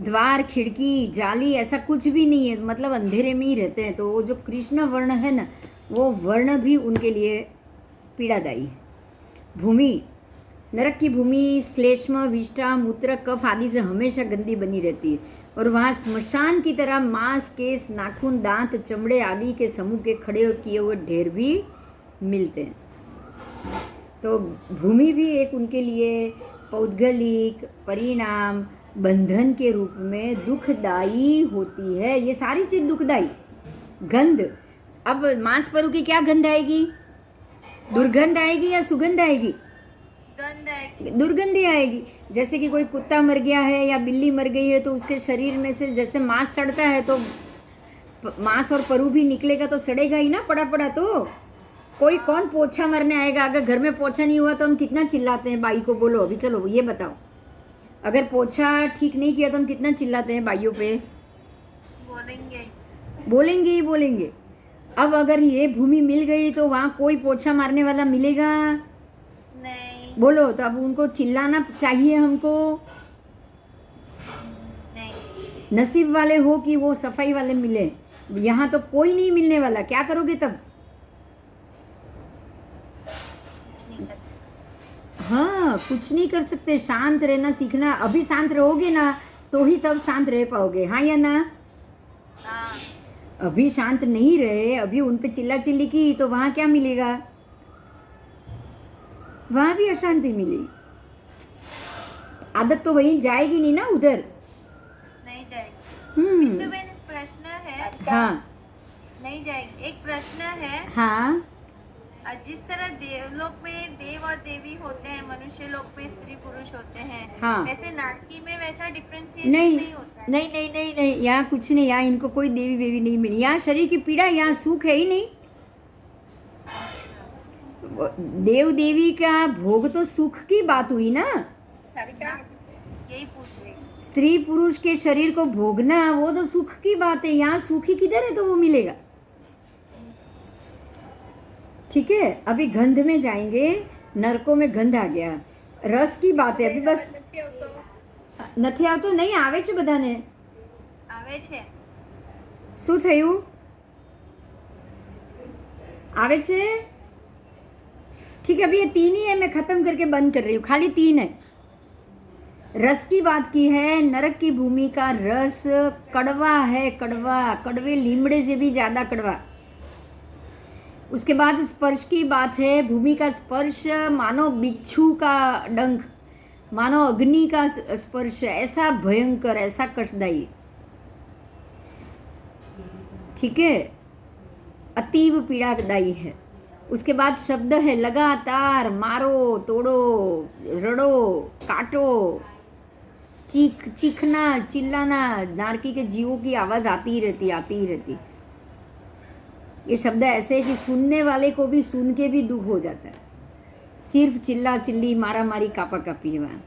S1: द्वार, खिड़की, जाली ऐसा कुछ भी नहीं है, मतलब अंधेरे में ही रहते हैं। तो वो जो कृष्ण वर्ण है ना, वो वर्ण भी उनके लिए पीड़ादायी है। भूमि, नरक की भूमि श्लेष्म, विष्ठा, मूत्र, कफ आदि से हमेशा गंदी बनी रहती है। और वहाँ स्मशान की तरह मांस, केस, नाखून, दांत, चमड़े आदि के समूह के खड़े किए हुए ढेर भी मिलते हैं। तो भूमि भी एक उनके लिए पौद्गलिक परिणाम बंधन के रूप में दुखदाई होती है। ये सारी चीज़ दुखदाई। गंध, अब मांसपरू की क्या गंध आएगी? दुर्गंध आएगी या सुगंध आएगी?
S2: गंध आएगी।
S1: दुर्गंधी आएगी। जैसे कि कोई कुत्ता मर गया है या बिल्ली मर गई है तो उसके शरीर में से जैसे मांस सड़ता है तो मांस और परू भी निकलेगा तो सड़ेगा ही ना, पड़ा पड़ा। तो कोई कौन पोछा मरने आएगा? अगर घर में पोछा नहीं हुआ तो हम कितना चिल्लाते हैं बाई को? बोलो अभी, चलो ये बताओ। अगर पोछा ठीक नहीं किया तो हम कितना चिल्लाते हैं बाइयों पे? बोलेंगे ही बोलेंगे। अब अगर ये भूमि मिल गई तो वहाँ कोई पोछा मारने वाला मिलेगा
S2: नहीं।
S1: बोलो, तो अब उनको चिल्लाना चाहिए हमको?
S2: नहीं।
S1: नसीब वाले हो कि वो सफाई वाले मिले, यहाँ तो कोई नहीं मिलने वाला, क्या करोगे तब?
S2: कुछ नहीं कर सकते।
S1: हाँ, कुछ नहीं कर सकते, शांत रहना सीखना। अभी शांत रहोगे ना तो ही तब शांत रह पाओगे, हाँ या ना?
S2: हाँ,
S1: अभी शांत नहीं रहे, अभी उन पे चिल्ला चिल्ली की तो वहाँ क्या मिलेगा? वहाँ भी अशांति मिलेगी। आदत तो वहीं जाएगी नहीं ना उधर।
S2: नहीं जाएगी। बिंदु बहन, एक प्रश्न है।
S1: हाँ
S2: नहीं जाएगी। एक प्रश्न है।
S1: हाँ
S2: जिस तरह देवलोक में देव और देवी होते हैं, मनुष्य लोक में स्त्री पुरुष होते हैं,
S1: हाँ।
S2: वैसे नाटकी में वैसा डिफरेंशिएशन
S1: नहीं
S2: नहीं होता है।
S1: नहीं नहीं नहीं नहीं, यहाँ कुछ नहीं, यहाँ इनको कोई देवी वेवी नहीं मिली। यहाँ शरीर की पीड़ा, यहाँ सुख है ही नहीं।
S2: अच्छा,
S1: देव देवी का भोग तो सुख की बात हुई ना।
S2: यही पूछ रही।
S1: स्त्री पुरुष के शरीर को भोगना वो तो सुख की बात है। यहाँ सुख ही किधर है तो वो मिलेगा। ठीक है, अभी गंध में जाएंगे। नरकों में गंध आ गया, रस की बात है अभी। बस નથી આવતો, નહીં આવે છે બધાને।
S2: આવે છે।
S1: શું થયું? આવે છે? ठीक है, अभी ये 3 ही है, मैं खत्म करके बंद कर रही हूँ। खाली 3 है। रस की बात की है। नरक की भूमि का रस कड़वा है, कड़वा, कड़वे लीमड़े से भी ज्यादा कड़वा। उसके बाद स्पर्श की बात है। भूमि का स्पर्श मानो बिच्छू का डंक, मानो अग्नि का स्पर्श, ऐसा भयंकर, ऐसा कष्टदायी। ठीक है, अतीव पीड़ादायी है। उसके बाद शब्द है लगातार, मारो, तोड़ो, रड़ो, काटो, चीखना, चिल्लाना। नारकी के जीवों की आवाज आती ही रहती, आती ही रहती। ये शब्द ऐसे है कि सुनने वाले को भी सुन के भी दुख हो जाता है। सिर्फ चिल्ला चिल्ली, मारा मारी, कापा कापी है वहाँ।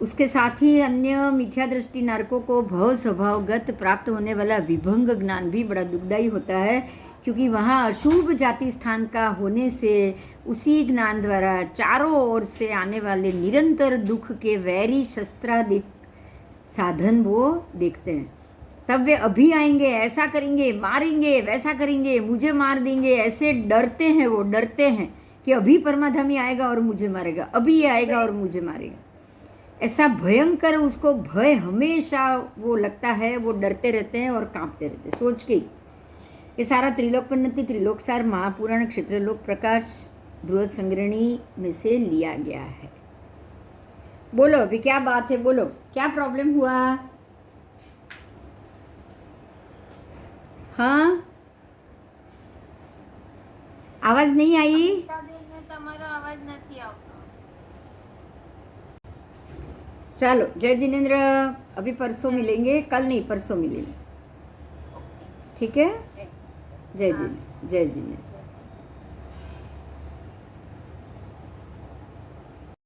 S1: उसके साथ ही अन्य मिथ्या दृष्टि नारकों को भव स्वभावगत प्राप्त होने वाला विभंग ज्ञान भी बड़ा दुखदायी होता है, क्योंकि वहाँ अशुभ जाति स्थान का होने से उसी ज्ञान द्वारा चारों ओर से आने वाले निरंतर दुख के वैरी शस्त्राधिक साधन वो देखते हैं। तब वे अभी आएंगे, ऐसा करेंगे, मारेंगे, वैसा करेंगे, मुझे मार देंगे, ऐसे डरते हैं। वो डरते हैं कि अभी परमाधामी आएगा और मुझे मारेगा, अभी ये आएगा और मुझे मारेगा। ऐसा भयंकर उसको भय हमेशा वो लगता है। वो डरते रहते हैं और कांपते रहते हैं सोच के ही। ये सारा त्रिलोकपन्नति, त्रिलोकसार, महापुराण, क्षेत्रलोक प्रकाश, बृहद संग्रहणी में से लिया गया है। बोलो अभी क्या बात है, बोलो क्या प्रॉब्लम हुआ? हाँ, आवाज नहीं आई?
S2: તમારો અવાજ નથી આવતો।
S1: चलो जय जिनेन्द्र, अभी परसों मिलेंगे, कल नहीं परसों मिलेंगे। ठीक है, जय जिनेन्द्र, जय जिनेन्द्र।